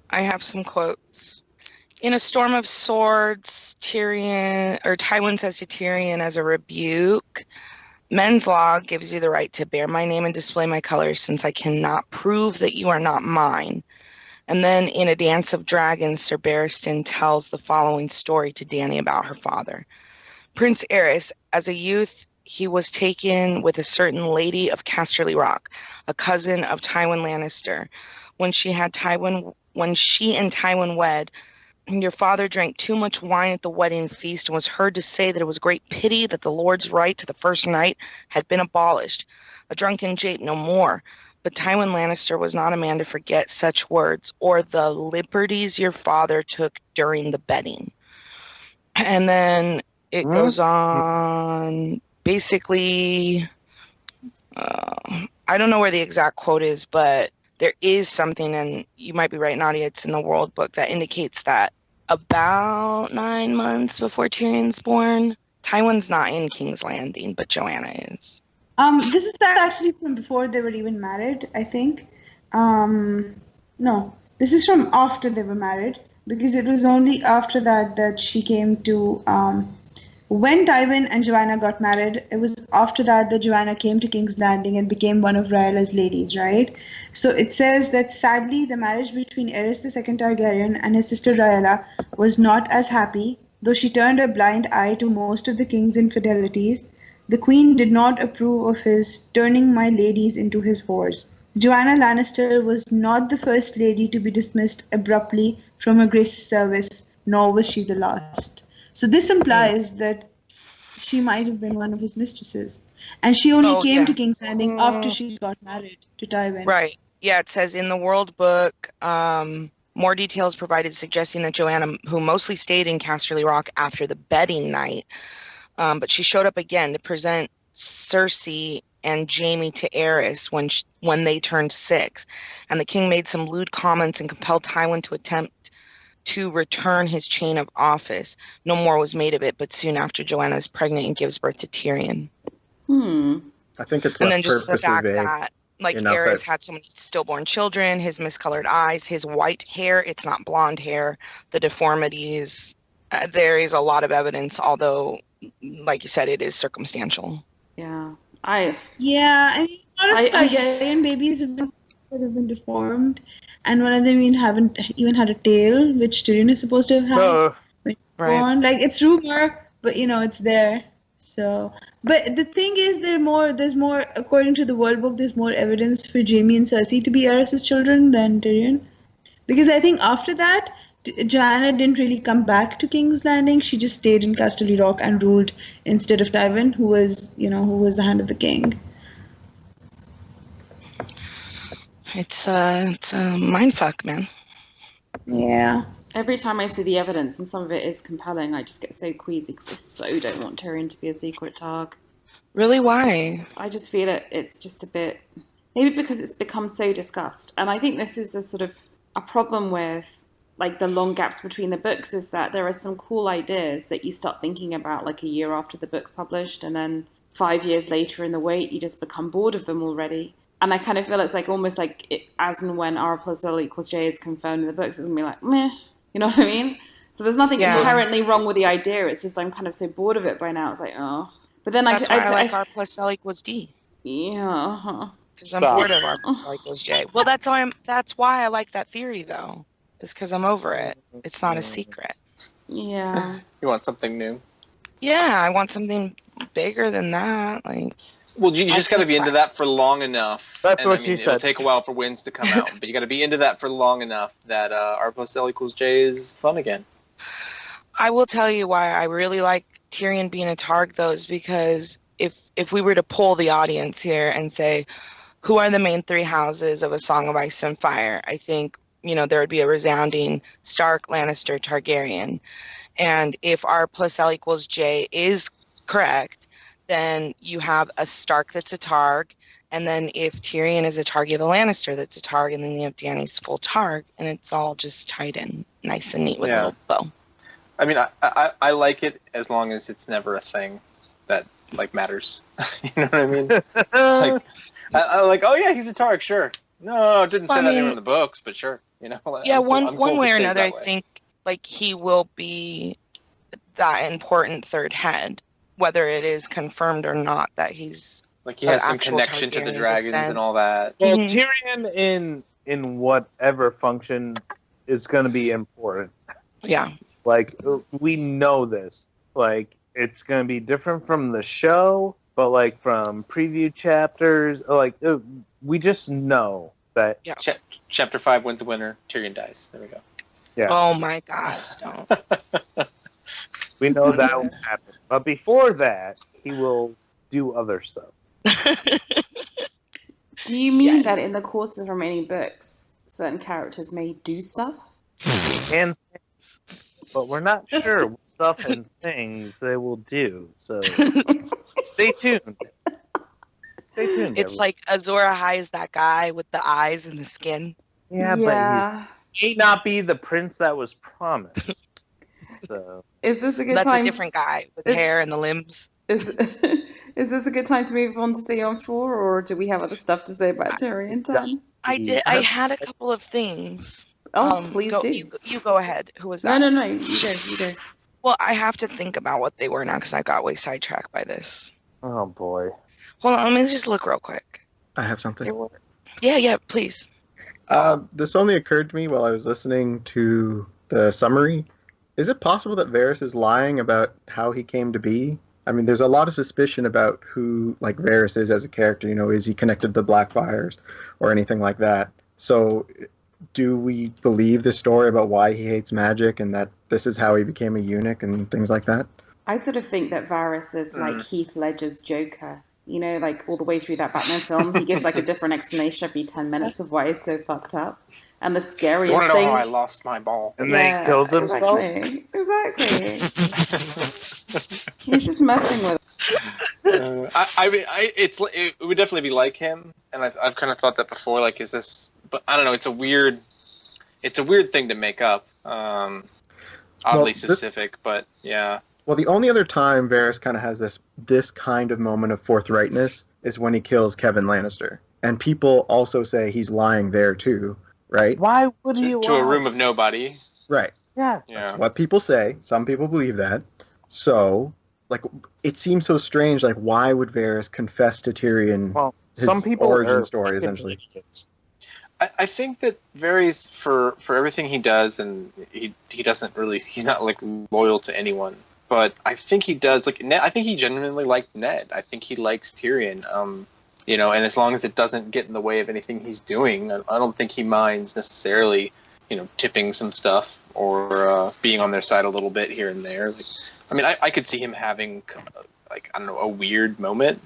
I have some quotes. In a storm of swords, Tywin says to Tyrion as a rebuke, men's law gives you the right to bear my name and display my colors, since I cannot prove that you are not mine. And then in A Dance of Dragons, Sir Barristan tells the following story to Dany about her father. Prince Aerys, as a youth, he was taken with a certain lady of Casterly Rock, a cousin of Tywin Lannister. When she and Tywin wed, your father drank too much wine at the wedding feast and was heard to say that it was a great pity that the Lord's right to the first night had been abolished. A drunken jape no more. But Tywin Lannister was not a man to forget such words or the liberties your father took during the bedding. And then it goes on. Basically, I don't know where the exact quote is, but there is something, and you might be right, Nadia, it's in the World Book, that indicates that about 9 months before Tyrion's born, Tywin's not in King's Landing, but Joanna is. This is actually from before they were even married, I think. No, this is from after they were married, because it was only after that she came to, when Tywin and Joanna got married, it was after that Joanna came to King's Landing and became one of Rhaella's ladies, right? So it says that sadly the marriage between Aerys II Targaryen and his sister Rhaella was not as happy, though she turned a blind eye to most of the king's infidelities. The queen did not approve of his turning my ladies into his whores. Joanna Lannister was not the first lady to be dismissed abruptly from her grace's service, nor was she the last. So this implies that she might have been one of his mistresses. And she only came to King's Landing after she got married to Tywin. Right. Yeah, it says in the World Book, more details provided suggesting that Joanna, who mostly stayed in Casterly Rock after the bedding night, but she showed up again to present Cersei and Jaime to Aerys when they turned 6. And the king made some lewd comments and compelled Tywin to attempt to return his chain of office. No more was made of it, but soon after Joanna is pregnant and gives birth to Tyrion. I think it's and then just the purposely fact vague. that Aerys had so many stillborn children, his miscolored eyes, his white hair, it's not blonde hair, the deformities. There is a lot of evidence, although, like you said, it is circumstantial. Yeah. I mean, a lot of Targaryen babies have been deformed, and one of them haven't even had a tail, which Tyrion is supposed to have had. When he's born. Like, it's rumor, but it's there. So, But the thing is, there's more, according to the World Book, there's more evidence for Jaime and Cersei to be Aerys's children than Tyrion. Because I think after that, Joanna didn't really come back to King's Landing. She just stayed in Casterly Rock and ruled instead of Tywin, who was the hand of the king. It's a mindfuck, man. Yeah. Every time I see the evidence, and some of it is compelling, I just get so queasy because I so don't want Tyrion to be a secret Targ. Really, why? I just feel it's just a bit... Maybe because it's become so discussed. And I think this is a sort of a problem with like the long gaps between the books, is that there are some cool ideas that you start thinking about like a year after the book's published, and then 5 years later in the wait, you just become bored of them already. And I kind of feel it's like almost like as and when R plus L equals J is confirmed in the books, it's going to be like, meh. You know what I mean? So there's nothing inherently wrong with the idea. It's just I'm kind of so bored of it by now. It's like, oh. But then That's why I like R plus L equals D. Yeah. Because I'm bored of R plus L equals J. Well, that's why I like that theory, though. It's because I'm over it. It's not a secret. Yeah. You want something new? Yeah, I want something bigger than that. Like, well, you just got to be into that for long enough. That's what she It'll said. take a while for Winds to come out, but you got to be into that for long enough that R plus L equals J is fun again. I will tell you why I really like Tyrion being a Targ, though, is because if we were to poll the audience here and say, who are the main three houses of A Song of Ice and Fire, I think, there would be a resounding Stark, Lannister, Targaryen. And if R plus L equals J is correct, then you have a Stark that's a Targ, and then if Tyrion is a Targ, you have a Lannister that's a Targ, and then you have Dany's full Targ, and it's all just tied in nice and neat with a little bow. I mean, I like it as long as it's never a thing that like matters. You know what I mean? Like, I like, oh yeah, he's a Targ, sure. No, it didn't say that in the books, but sure. Yeah, one way or another, I think like he will be that important third head, whether it is confirmed or not that he's like he has some connection to the dragons and all that. Well, Tyrion in whatever function is going to be important. Yeah. Like, we know this. Like, it's going to be different from the show, but, like, from preview chapters, like, we just know that... Yeah. Chapter 5 wins the winner, Tyrion dies. There we go. Yeah. Oh, my God. Don't. We know that will happen. But before that, he will do other stuff. Do you mean that in the course of the remaining books, certain characters may do stuff? And but we're not sure what stuff and things they will do. So stay tuned. Stay tuned. It's like Azor Ahai is that guy with the eyes and the skin. Yeah, but he may not be the prince that was promised. So is this a good time? That's a different guy with hair and the limbs. Is this a good time to move on to Theon 4, or do we have other stuff to say about Tyrion 10? I had a couple of things. Oh, please do. You go ahead. Who was that? No. You go. Well, I have to think about what they were now because I got way sidetracked by this. Oh, boy. Hold on. Let me just look real quick. I have something. Yeah, please. This only occurred to me while I was listening to the summary. Is it possible that Varys is lying about how he came to be? I mean, there's a lot of suspicion about who, like, Varys is as a character. Is he connected to the Blackfires or anything like that? So... do we believe the story about why he hates magic and that this is how he became a eunuch and things like that? I sort of think that Varys is like Heath Ledger's Joker. Like all the way through that Batman film, he gives like a different explanation every 10 minutes of why he's so fucked up. And the scariest thing... I want to know how I thing... lost my ball. And then he kills himself? Exactly. He's just messing with it would definitely be like him. And I've kind of thought that before. Like, is this... But I don't know. It's a weird thing to make up. Oddly specific, but yeah. Well, the only other time Varys kind of has this kind of moment of forthrightness is when he kills Kevin Lannister, and people also say he's lying there too, right? Why would he lie? To a room of nobody? Right. Yeah. That's what people say. Some people believe that. So, like, it seems so strange. Like, why would Varys confess to Tyrion? Well, his some people origin story essentially. I think that Varys for everything he does, and he doesn't really, he's not like loyal to anyone. but I think he does. Like, Ned, I think he genuinely liked Ned. I think he likes Tyrion. And as long as it doesn't get in the way of anything he's doing, I don't think he minds necessarily, tipping some stuff or being on their side a little bit here and there. Like, I mean, I could see him having, like, I don't know, a weird moment,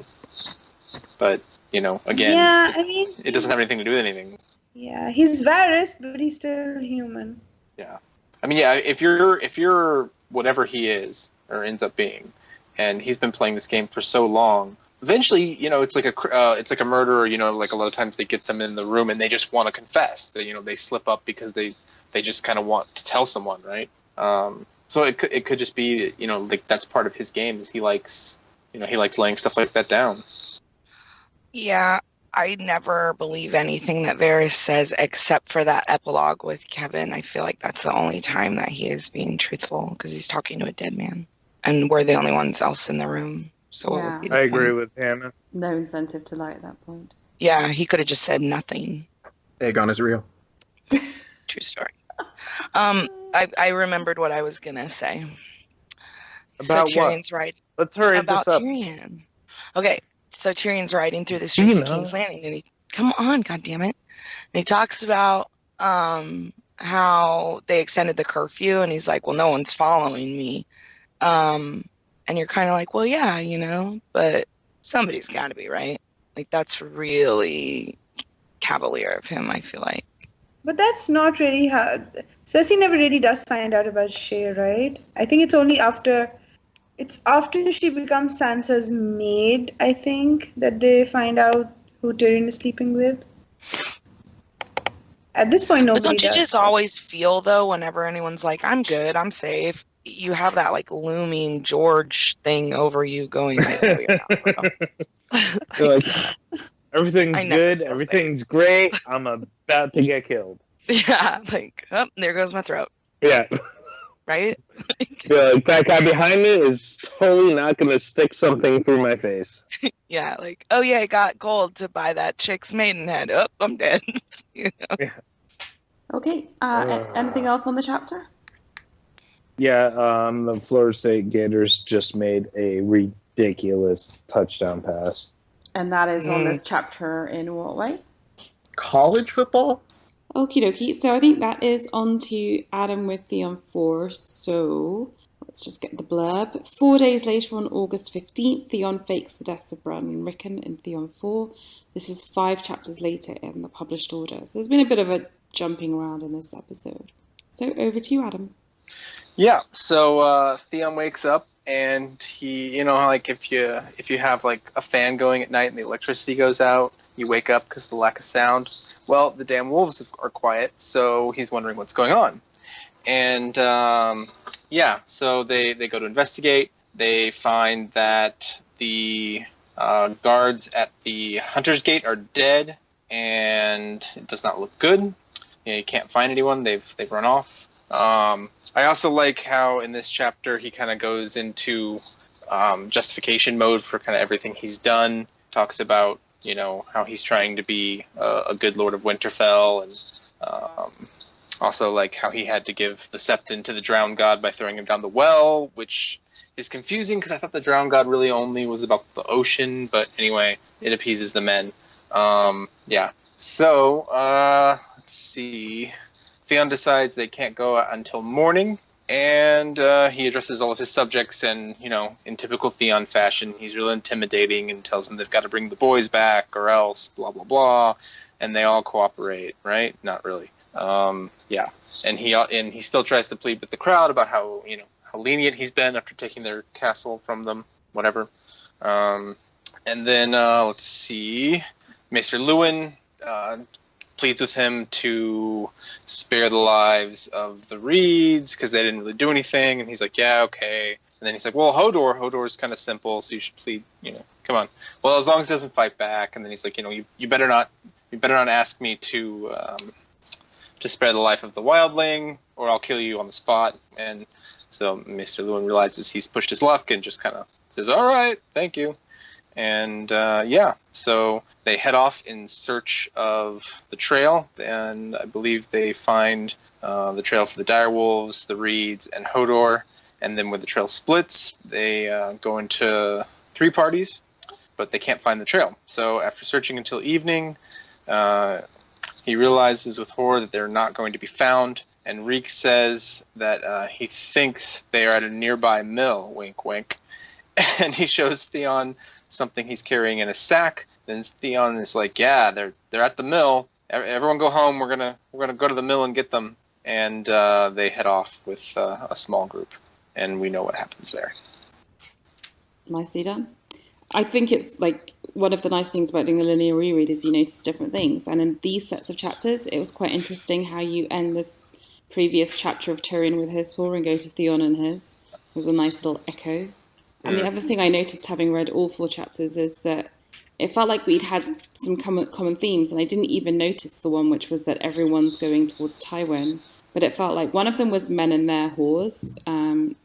but again, Yeah, I mean, it doesn't have anything to do with anything. yeah, he's Varys, but he's still human. Yeah, I mean, yeah, if you're whatever he is or ends up being, and he's been playing this game for so long, eventually, it's like a murderer. Like a lot of times they get them in the room and they just want to confess. They slip up because they just kind of want to tell someone, right? So it could just be like that's part of his game is he likes laying stuff like that down. Yeah, I never believe anything that Varys says except for that epilogue with Kevin. I feel like that's the only time that he is being truthful because he's talking to a dead man, and we're the only ones else in the room. So what would be the I agree point? with Hannah. No incentive to lie at that point. Yeah, he could have just said nothing. Aegon is real. True story. I remembered what I was gonna say. About so Tyrion's what? right Let's hurry about this up. Tyrion. Okay, so Tyrion's riding through the streets of King's Landing, and he come on, goddammit. And he talks about how they extended the curfew, and he's like, well, no one's following me. And you're kind of like, well, yeah, but somebody's got to be, right? Like, that's really cavalier of him, I feel like. But that's not really how... Cersei never really does find out about Shay, right? I think it's only after... It's after she becomes Sansa's maid, I think, that they find out who Tyrion is sleeping with. At this point, nobody But don't you does. just always feel, though, whenever anyone's like, I'm good, I'm safe, you have that, like, looming George thing over you going, like, no, you're not, bro. You're like, everything's I never good, feel everything's great, I'm about to get killed. Yeah, like, oh, there goes my throat, Yeah. right? Yeah, like, that guy behind me is totally not going to stick something through my face. Yeah, like, oh yeah, I got gold to buy that chick's maidenhead. Oh, I'm dead. Okay. Anything else on the chapter? Yeah, the Florida State Gators just made a ridiculous touchdown pass. And that is on this chapter in what way? College football? Okie dokie. So I think that is on to Adam with Theon 4. So let's just get the blurb. 4 days later, on August 15th, Theon fakes the deaths of Bran and Rickon in Theon 4. This is 5 chapters later in the published order. So there's been a bit of a jumping around in this episode. So over to you, Adam. Yeah, so Theon wakes up and he, like if you have like a fan going at night and the electricity goes out, you wake up because of the lack of sound. Well, the damn wolves are quiet, so he's wondering what's going on. And so they go to investigate. They find that the guards at the Hunter's Gate are dead, and it does not look good. You can't find anyone. They've run off. I also like how in this chapter he kind of goes into justification mode for kind of everything he's done. Talks about how he's trying to be a good Lord of Winterfell, and also like how he had to give the Septon to the Drowned God by throwing him down the well, which is confusing because I thought the Drowned God really only was about the ocean, but anyway, it appeases the men. So let's see. Theon decides they can't go until morning, and he addresses all of his subjects, and, in typical Theon fashion, he's really intimidating and tells them they've got to bring the boys back or else, blah, blah, blah, and they all cooperate, right? Not really. And he still tries to plead with the crowd about how lenient he's been after taking their castle from them, whatever. And then, let's see, Maester Lewin pleads with him to spare the lives of the Reeds because they didn't really do anything, and he's like, yeah, okay. And then he's like, well, Hodor's kind of simple, so you should plead, come on. Well, as long as he doesn't fight back. And then he's like, you better not ask me to spare the life of the wildling, or I'll kill you on the spot. And so Mr. Lewin realizes he's pushed his luck and just kind of says, all right, thank you. And so they head off in search of the trail, and I believe they find the trail for the direwolves, the Reeds, and Hodor. And then when the trail splits, they go into 3 parties, but they can't find the trail. So after searching until evening, he realizes with horror that they're not going to be found. And Reek says that he thinks they are at a nearby mill, wink, wink. And he shows Theon something he's carrying in a sack. Then Theon is like, yeah, they're at the mill. Everyone go home. We're gonna go to the mill and get them. And they head off with a small group. And we know what happens there. Nicely done. I think it's like one of the nice things about doing the linear reread is you notice different things. And in these sets of chapters, it was quite interesting how you end this previous chapter of Tyrion with his horror and go to Theon and his. It was a nice little echo. And the other thing I noticed having read all 4 chapters is that it felt like we'd had some common themes, and I didn't even notice the one which was that everyone's going towards Tywin. But it felt like one of them was men and their whores,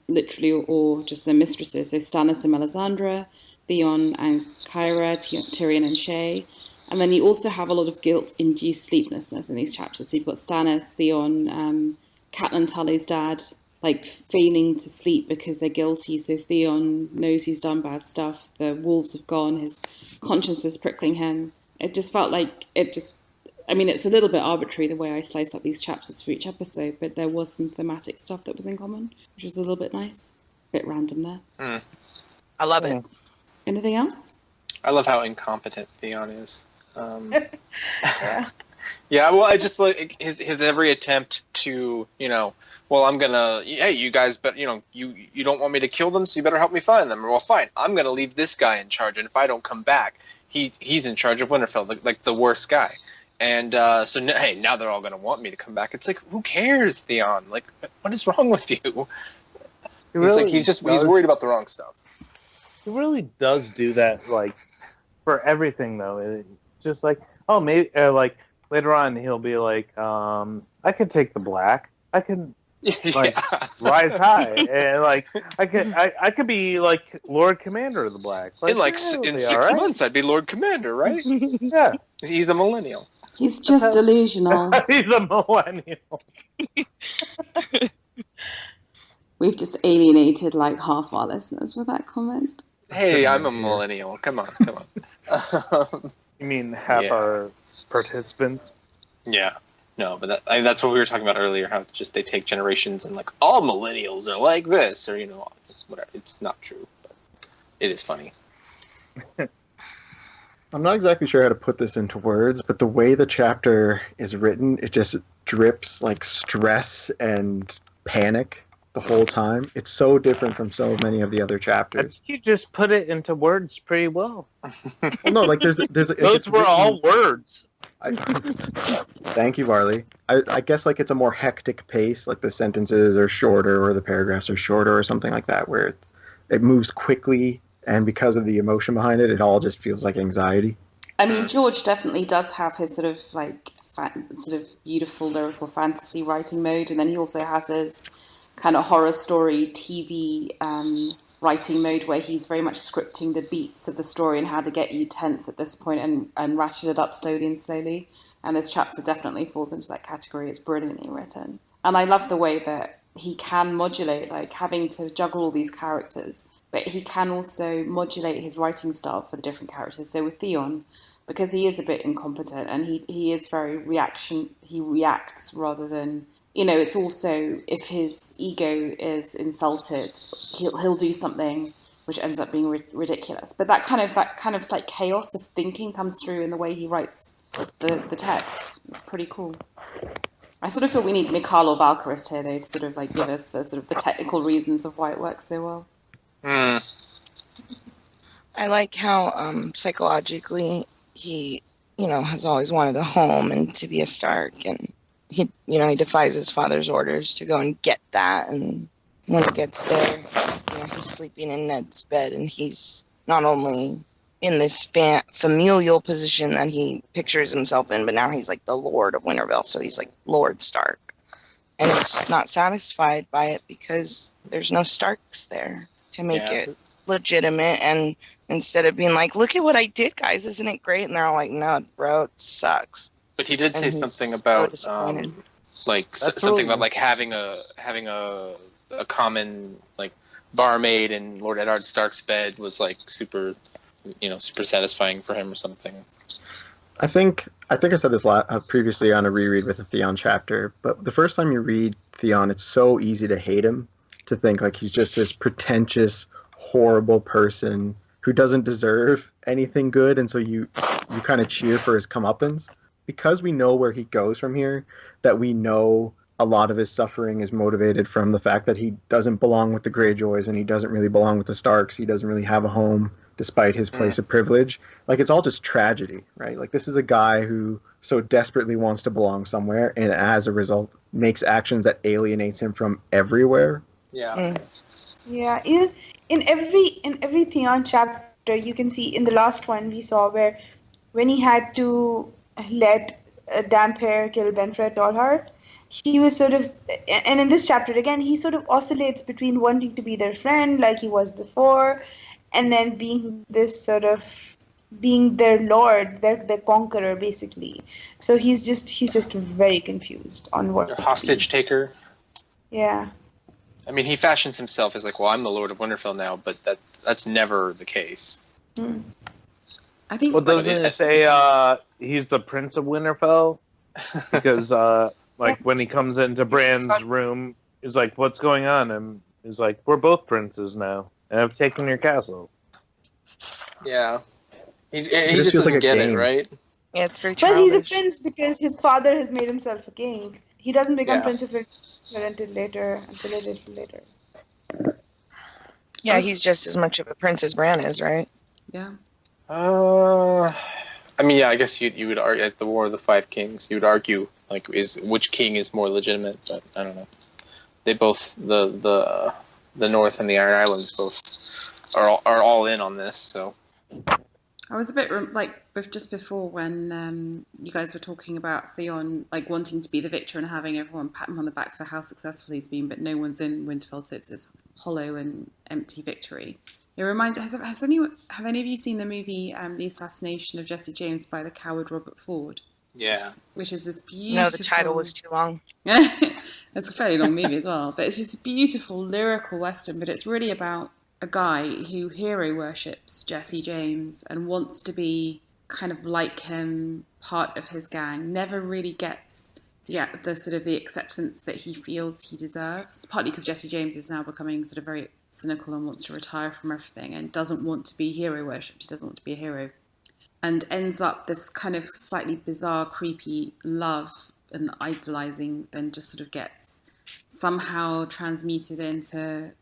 literally, or just their mistresses. So Stannis and Melisandre, Theon and Kyra, Tyrion and Shay. And then you also have a lot of guilt-induced sleeplessness in these chapters. So you've got Stannis, Theon, Catelyn Tully's dad, like failing to sleep because they're guilty. So Theon knows he's done bad stuff. The wolves have gone. His conscience is prickling him. It just felt like I mean, it's a little bit arbitrary the way I slice up these chapters for each episode, but there was some thematic stuff that was in common, which was a little bit nice. A bit random there. I love it. Anything else? I love how incompetent Theon is. Yeah. Yeah, well, I just like his every attempt to, well, I'm gonna, hey, you guys, but you don't want me to kill them, so you better help me find them. Or, well, fine, I'm gonna leave this guy in charge, and if I don't come back, he's in charge of Winterfell, like the worst guy. And hey, now they're all gonna want me to come back. It's like, who cares, Theon? Like, what is wrong with you? He's worried about the wrong stuff. He really does do that, like, for everything, though. It's just like, oh, maybe, like, later on he'll be like, I can take the black. I can, like, rise high. And, like, I could be, like, Lord Commander of the Black. Like, in 6 months, I'd be Lord Commander, right? Yeah. He's a millennial. He's just delusional. He's a millennial. We've just alienated like half our listeners with that comment. Hey, I'm a millennial. Come on. You mean half our participants? Yeah. No, but that's what we were talking about earlier, how it's just they take generations and like all millennials are like this, or whatever. It's not true, but it is funny. I'm not exactly sure how to put this into words, but the way the chapter is written, it just drips like stress and panic the whole time. It's so different from so many of the other chapters. You just put it into words pretty well. Well, no, like there's those were all words. Thank you, Varley. I guess like it's a more hectic pace, like the sentences are shorter or the paragraphs are shorter or something like that, where it moves quickly. And because of the emotion behind it, it all just feels like anxiety. I mean, George definitely does have his sort of like sort of beautiful lyrical fantasy writing mode, and then he also has his kind of horror story TV writing mode where he's very much scripting the beats of the story and how to get you tense at this point and ratchet it up slowly and slowly. And this chapter definitely falls into that category. It's brilliantly written. And I love the way that he can modulate, like having to juggle all these characters, but he can also modulate his writing style for the different characters. So with Theon, because he is a bit incompetent and he is very he reacts rather than, it's also, if his ego is insulted, he'll do something which ends up being ridiculous. But that kind of slight chaos of thinking comes through in the way he writes the text. It's pretty cool. I sort of feel we need Mikhail or Valkyrist here, though, to sort of like give us the sort of the technical reasons of why it works so well. I like how psychologically he, has always wanted a home and to be a Stark, and he defies his father's orders to go and get that. And when he gets there, he's sleeping in Ned's bed, and he's not only in this familial position that he pictures himself in, but now he's like the Lord of Winterfell, so he's like Lord Stark, and it's not satisfied by it because there's no Starks there to make it legitimate. And instead of being like, look at what I did, guys, isn't it great? And they're all like, no, bro, it sucks. But he did say something about something about like having a a common like barmaid in Lord Eddard Stark's bed was like super satisfying for him or something. I think I said this previously on a reread with a Theon chapter, but the first time you read Theon, it's so easy to hate him, to think like he's just this pretentious, horrible person who doesn't deserve anything good, and so you kind of cheer for his comeuppance. Because we know where he goes from here, that we know a lot of his suffering is motivated from the fact that he doesn't belong with the Greyjoys and he doesn't really belong with the Starks. He doesn't really have a home despite his place of privilege. Like, it's all just tragedy, right? Like, this is a guy who so desperately wants to belong somewhere and as a result makes actions that alienates him from everywhere. Yeah. Yeah, in every Theon chapter, you can see in the last one we saw where when he had to let Damphair kill Benfred Tallheart, he was sort of, and in this chapter again, he sort of oscillates between wanting to be their friend like he was before, and then being this sort of, being their lord, their conqueror basically. So he's just very confused on what. Their hostage taker. Yeah. I mean, he fashions himself as like, well, I'm the Lord of Winterfell now, but that's never the case. Mm. I think. Well, doesn't it say he's the Prince of Winterfell? Because like when he comes into Bran's room, he's like, "What's going on?" And he's like, "We're both princes now, and I've taken your castle." Yeah, he just doesn't like get it, right? Yeah, it's very childish. Well, he's a prince because his father has made himself a king. He doesn't become Prince of Winterfell until a little later. Yeah, he's just as much of a prince as Bran is, right? Yeah. I mean, yeah, I guess you would argue at the War of the Five Kings. You would argue like which king is more legitimate, but I don't know. They both the North and the Iron Islands both are all in on this. So I was a bit just before when you guys were talking about Theon like wanting to be the victor and having everyone pat him on the back for how successful he's been, but no one's in Winterfell, so it's this hollow and empty victory. It reminds. Have any of you seen the movie The Assassination of Jesse James by the coward Robert Ford? Yeah. Which is this beautiful. No, the title was too long. It's a fairly long movie as well, but it's this beautiful lyrical western. But it's really about a guy who hero worships Jesse James and wants to be kind of like him, part of his gang. Never really gets the sort of the acceptance that he feels he deserves. Partly because Jesse James is now becoming sort of very cynical and wants to retire from everything and doesn't want to be hero worshipped. He doesn't want to be a hero, and ends up this kind of slightly bizarre, creepy love and idolizing. Then just sort of gets somehow transmuted into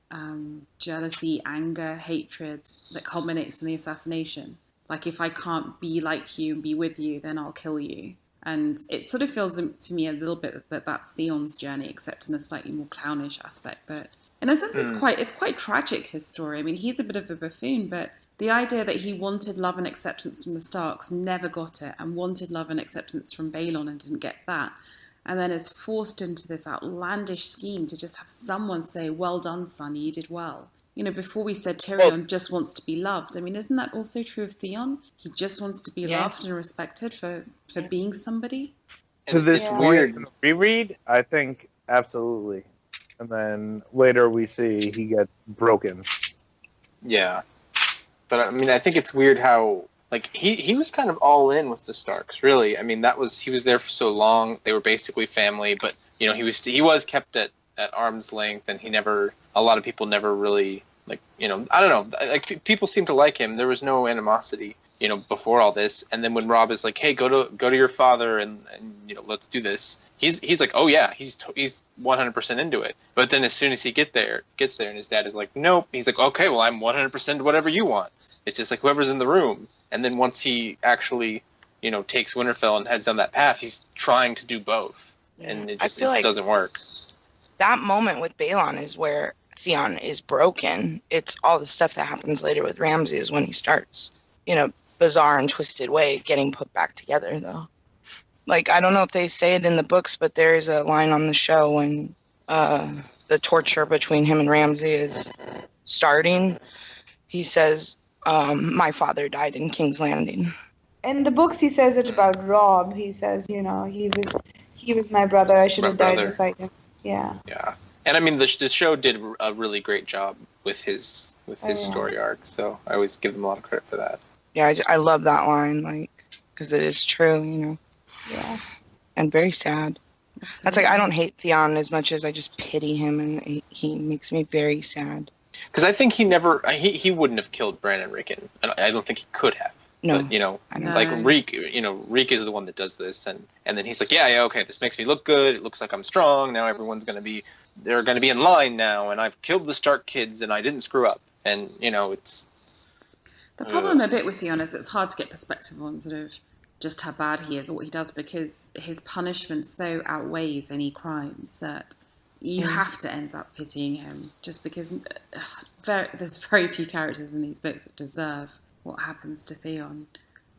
jealousy, anger, hatred that culminates in the assassination. Like, if I can't be like you and be with you, then I'll kill you. And it sort of feels to me a little bit that that's Theon's journey, except in a slightly more clownish aspect. But in a sense, it's quite tragic, his story. I mean, he's a bit of a buffoon, but the idea that he wanted love and acceptance from the Starks, never got it, and wanted love and acceptance from Baelon and didn't get that, and then is forced into this outlandish scheme to just have someone say, "Well done, son, you did well." You know, before we said Tyrion just wants to be loved. I mean, isn't that also true of Theon? He just wants to be loved and respected for being somebody. To this point, in the reread, I think absolutely. And then later we see he gets broken. Yeah. But I mean, I think it's weird how like he was kind of all in with the Starks, really. I mean, he was there for so long. They were basically family, but you know, he was kept at arm's length, and a lot of people never really like, you know, I don't know, like people seem to like him. There was no animosity, you know, before all this. And then when Robb is like, "Hey, go to your father and you know, let's do this." He's like, "Oh yeah," he's 100% into it. But then as soon as he gets there, and his dad is like, "Nope," he's like, "Okay, well, I'm 100% whatever you want." It's just like whoever's in the room. And then once he actually, you know, takes Winterfell and heads down that path, he's trying to do both, and it just doesn't work. That moment with Baelon is where Theon is broken. It's all the stuff that happens later with Ramsay is when he starts, you know, bizarre and twisted way getting put back together, though. Like, I don't know if they say it in the books, but there is a line on the show when the torture between him and Ramsay is starting. He says, "My father died in King's Landing." In the books, he says it about Robb. He says, you know, he was my brother. I should have died beside him. Yeah. Yeah. And I mean, the show did a really great job with his story arc, so I always give them a lot of credit for that. Yeah, I love that line, like, because it is true, you know. Yeah. And very sad. That's like, I don't hate Theon as much as I just pity him, and he makes me very sad. Because I think he wouldn't have killed Bran and Rickon. I don't think he could have. No. But, you know, No. like Reek, you know, Reek is the one that does this, and then he's like, yeah, okay, this makes me look good. It looks like I'm strong. Now everyone's they're gonna be in line now, and I've killed the Stark kids, and I didn't screw up. And you know, it's the problem a bit with Theon is it's hard to get perspective on sort of just how bad he is or what he does, because his punishment so outweighs any crimes that you have to end up pitying him, just because there's very few characters in these books that deserve what happens to Theon.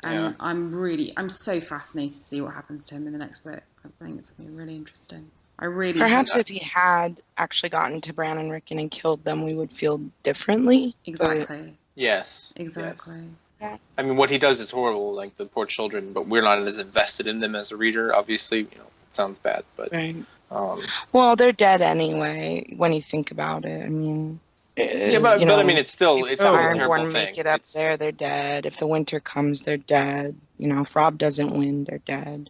And I'm so fascinated to see what happens to him in the next book. I think it's going to be really interesting. Perhaps if he had actually gotten to Bran and Rickon and killed them, we would feel differently. Exactly. Yes. Exactly. Yeah. I mean, what he does is horrible, like the poor children, but we're not as invested in them as a reader. Obviously, you know, it sounds bad, but right. Well, they're dead anyway. When you think about it, I mean, yeah, but I mean, it's still a terrible thing. Make it up there, they're dead. If the winter comes, they're dead. You know, if Rob doesn't win, they're dead.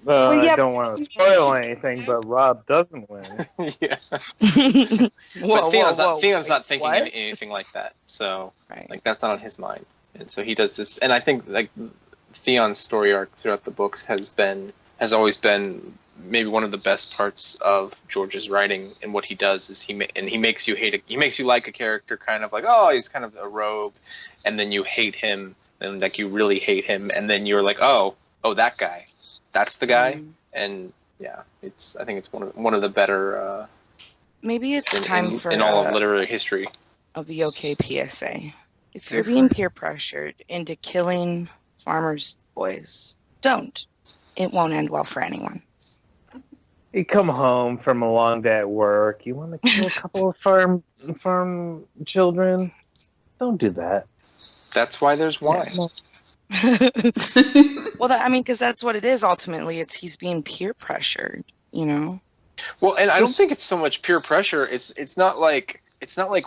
I don't want to spoil anything, but Rob doesn't win. Yeah. But Theon's not thinking anything like that. So, like, that's not on his mind. And so he does this. And I think, like, Theon's story arc throughout the books has always been maybe one of the best parts of George's writing. And what he does is he makes you like a character, kind of like, oh, he's kind of a rogue. And then you hate him, and, like, you really hate him. And then you're like, oh, that guy. That's the guy, and yeah, I think it's one of the better. Maybe it's time for in all of literary history. A VOK PSA: if you're being peer pressured into killing farmers' boys, don't. It won't end well for anyone. You come home from a long day at work. You want to kill a couple of farm children. Don't do that. That's why there's wine. Well, I mean, because that's what it is. Ultimately, he's being peer pressured, you know. Well, and I don't think it's so much peer pressure. It's not like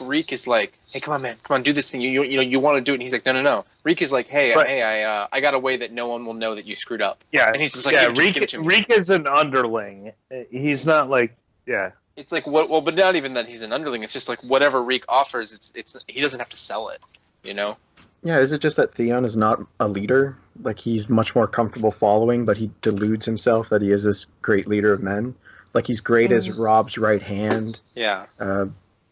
Reek is like, hey, come on, do this thing. You want to do it, and he's like, no. Reek is like, hey, I got a way that no one will know that you screwed up. Yeah, and he's just like, Reek is an underling. He's not like, yeah. It's like what? Well, but not even that he's an underling. It's just like whatever Reek offers. It's he doesn't have to sell it, you know. Yeah, is it just that Theon is not a leader? Like, he's much more comfortable following, but he deludes himself that he is this great leader of men. Like, he's great as Rob's right hand. Yeah.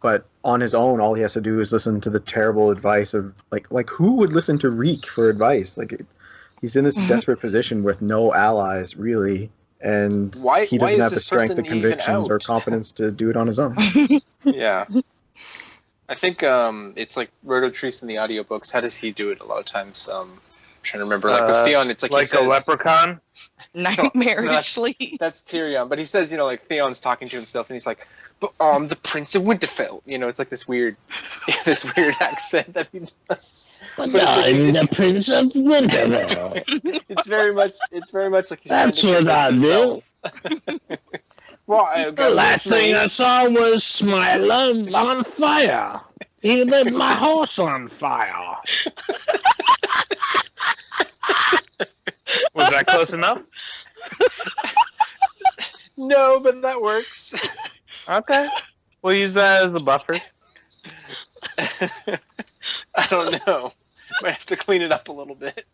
But on his own, all he has to do is listen to the terrible advice of, like who would listen to Reek for advice? Like, he's in this desperate position with no allies, really, and he doesn't have the strength, the convictions, or confidence to do it on his own. Yeah. I think it's like Rototrice in the audiobooks. How does he do it a lot of times? I'm trying to remember. Like with Theon, it's like he says, a leprechaun? Nightmarishly. That's Tyrion. But he says, like Theon's talking to himself, and he's like, but the Prince of Winterfell. It's like this weird accent that he does. But I'm the Prince of Winterfell. It's very much like he's That's what I do. Well, the last thing I saw was my love on fire. He lit my horse on fire. Was that close enough? No, but that works. Okay. We'll use that as a buffer. I don't know. Might have to clean it up a little bit.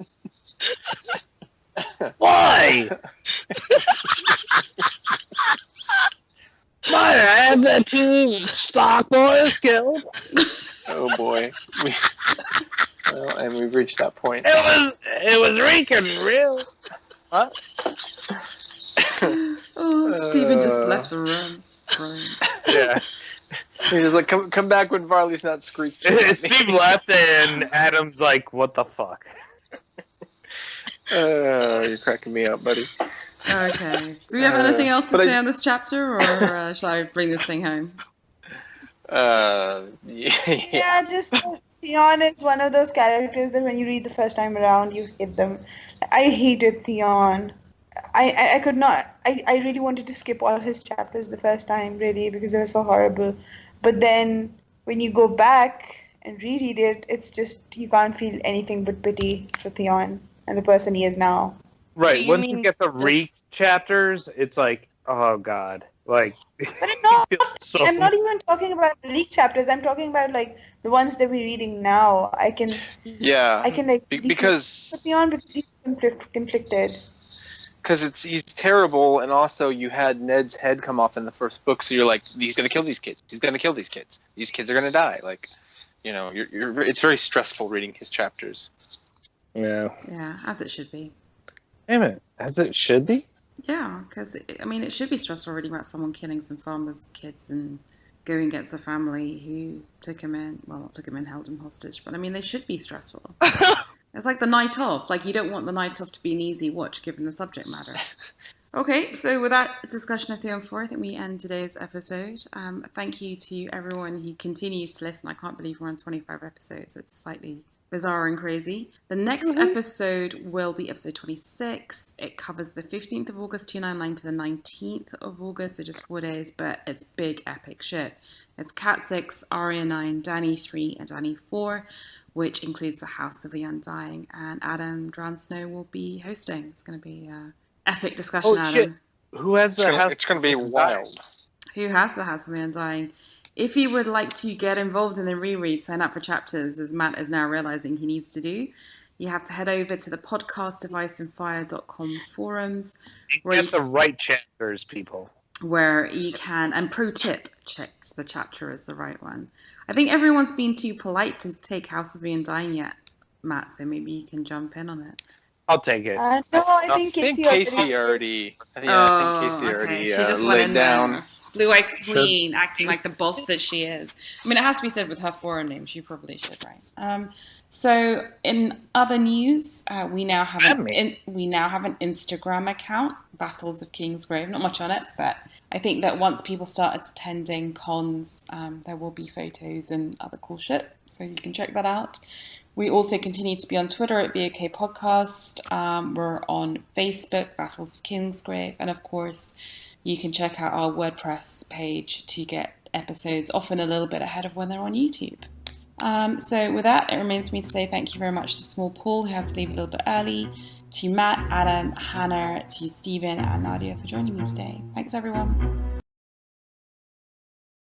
Why? Might I have that two Stark boys killed? Oh boy. And we've reached that point. It was Rickon, real. What? Stephen just left the room. Yeah. He's just like, come back when Varley's not screeching. Steve left and Adam's like, what the fuck? You're cracking me up, buddy. Okay. Do we have anything else to say on this chapter, or shall I bring this thing home? Yeah, just Theon is one of those characters that when you read the first time around, you hate them. I hated Theon. I could not. I really wanted to skip all his chapters the first time, really, because they were so horrible. But then when you go back and reread it, it's just you can't feel anything but pity for Theon and the person he is now. Right. Do you Once you mean get the there's- Reek chapters, it's like, oh god, like. But I'm not so even talking about the leak chapters. I'm talking about like the ones that we're reading now. I can like because Theon because he's conflicted. because he's terrible, and also you had Ned's head come off in the first book, so you're like, he's gonna kill these kids. He's gonna kill these kids. These kids are gonna die. Like, you're it's very stressful reading his chapters. yeah. Yeah, as it should be. Damn it, as it should be. Yeah, because it should be stressful reading about someone killing some farmers' kids and going against the family who took him in. Well, not took him in, held him hostage. But they should be stressful. It's like the night of. Like, you don't want the night of to be an easy watch given the subject matter. Okay, so with that discussion of Theon 4, I think we end today's episode. Thank you to everyone who continues to listen. I can't believe we're on 25 episodes. It's slightly bizarre and crazy. The next episode will be episode 26. It covers the 15th of August 299 to the 19th of August, so just 4 days, but it's big epic shit. It's Cat 6, Arya 9, Dany 3, and Dany 4, which includes the House of the Undying, and Adam DrownedSnow will be hosting. It's going to be an epic discussion, Oh Adam. shit! Who has the house? It's gonna be wild. Who has the House of the Undying? If you would like to get involved in the reread, sign up for chapters, as Matt is now realizing he needs to do. You have to head over to the podcastdeviceandfire.com forums. Get the right chapters, people. Where you can, and pro tip, check the chapter is the right one. I think everyone's been too polite to take House of the Undying yet, Matt, so maybe you can jump in on it. I'll take it. No, I think Casey already. I think Casey already She just went laid in down. there. Blue-eyed queen, acting like the boss that she is. It has to be said with her foreign name. She probably should, right? So, in other news, we now have an Instagram account, Vassals of Kingsgrave. Not much on it, but I think that once people start attending cons, there will be photos and other cool shit. So you can check that out. We also continue to be on Twitter at BOK Podcast. We're on Facebook, Vassals of Kingsgrave, and of course, you can check out our WordPress page to get episodes often a little bit ahead of when they're on YouTube. So with that, it remains for me to say thank you very much to Small Paul, who had to leave a little bit early, to Matt, Adam, Hannah, to Stephen and Nadia for joining me today. Thanks, everyone.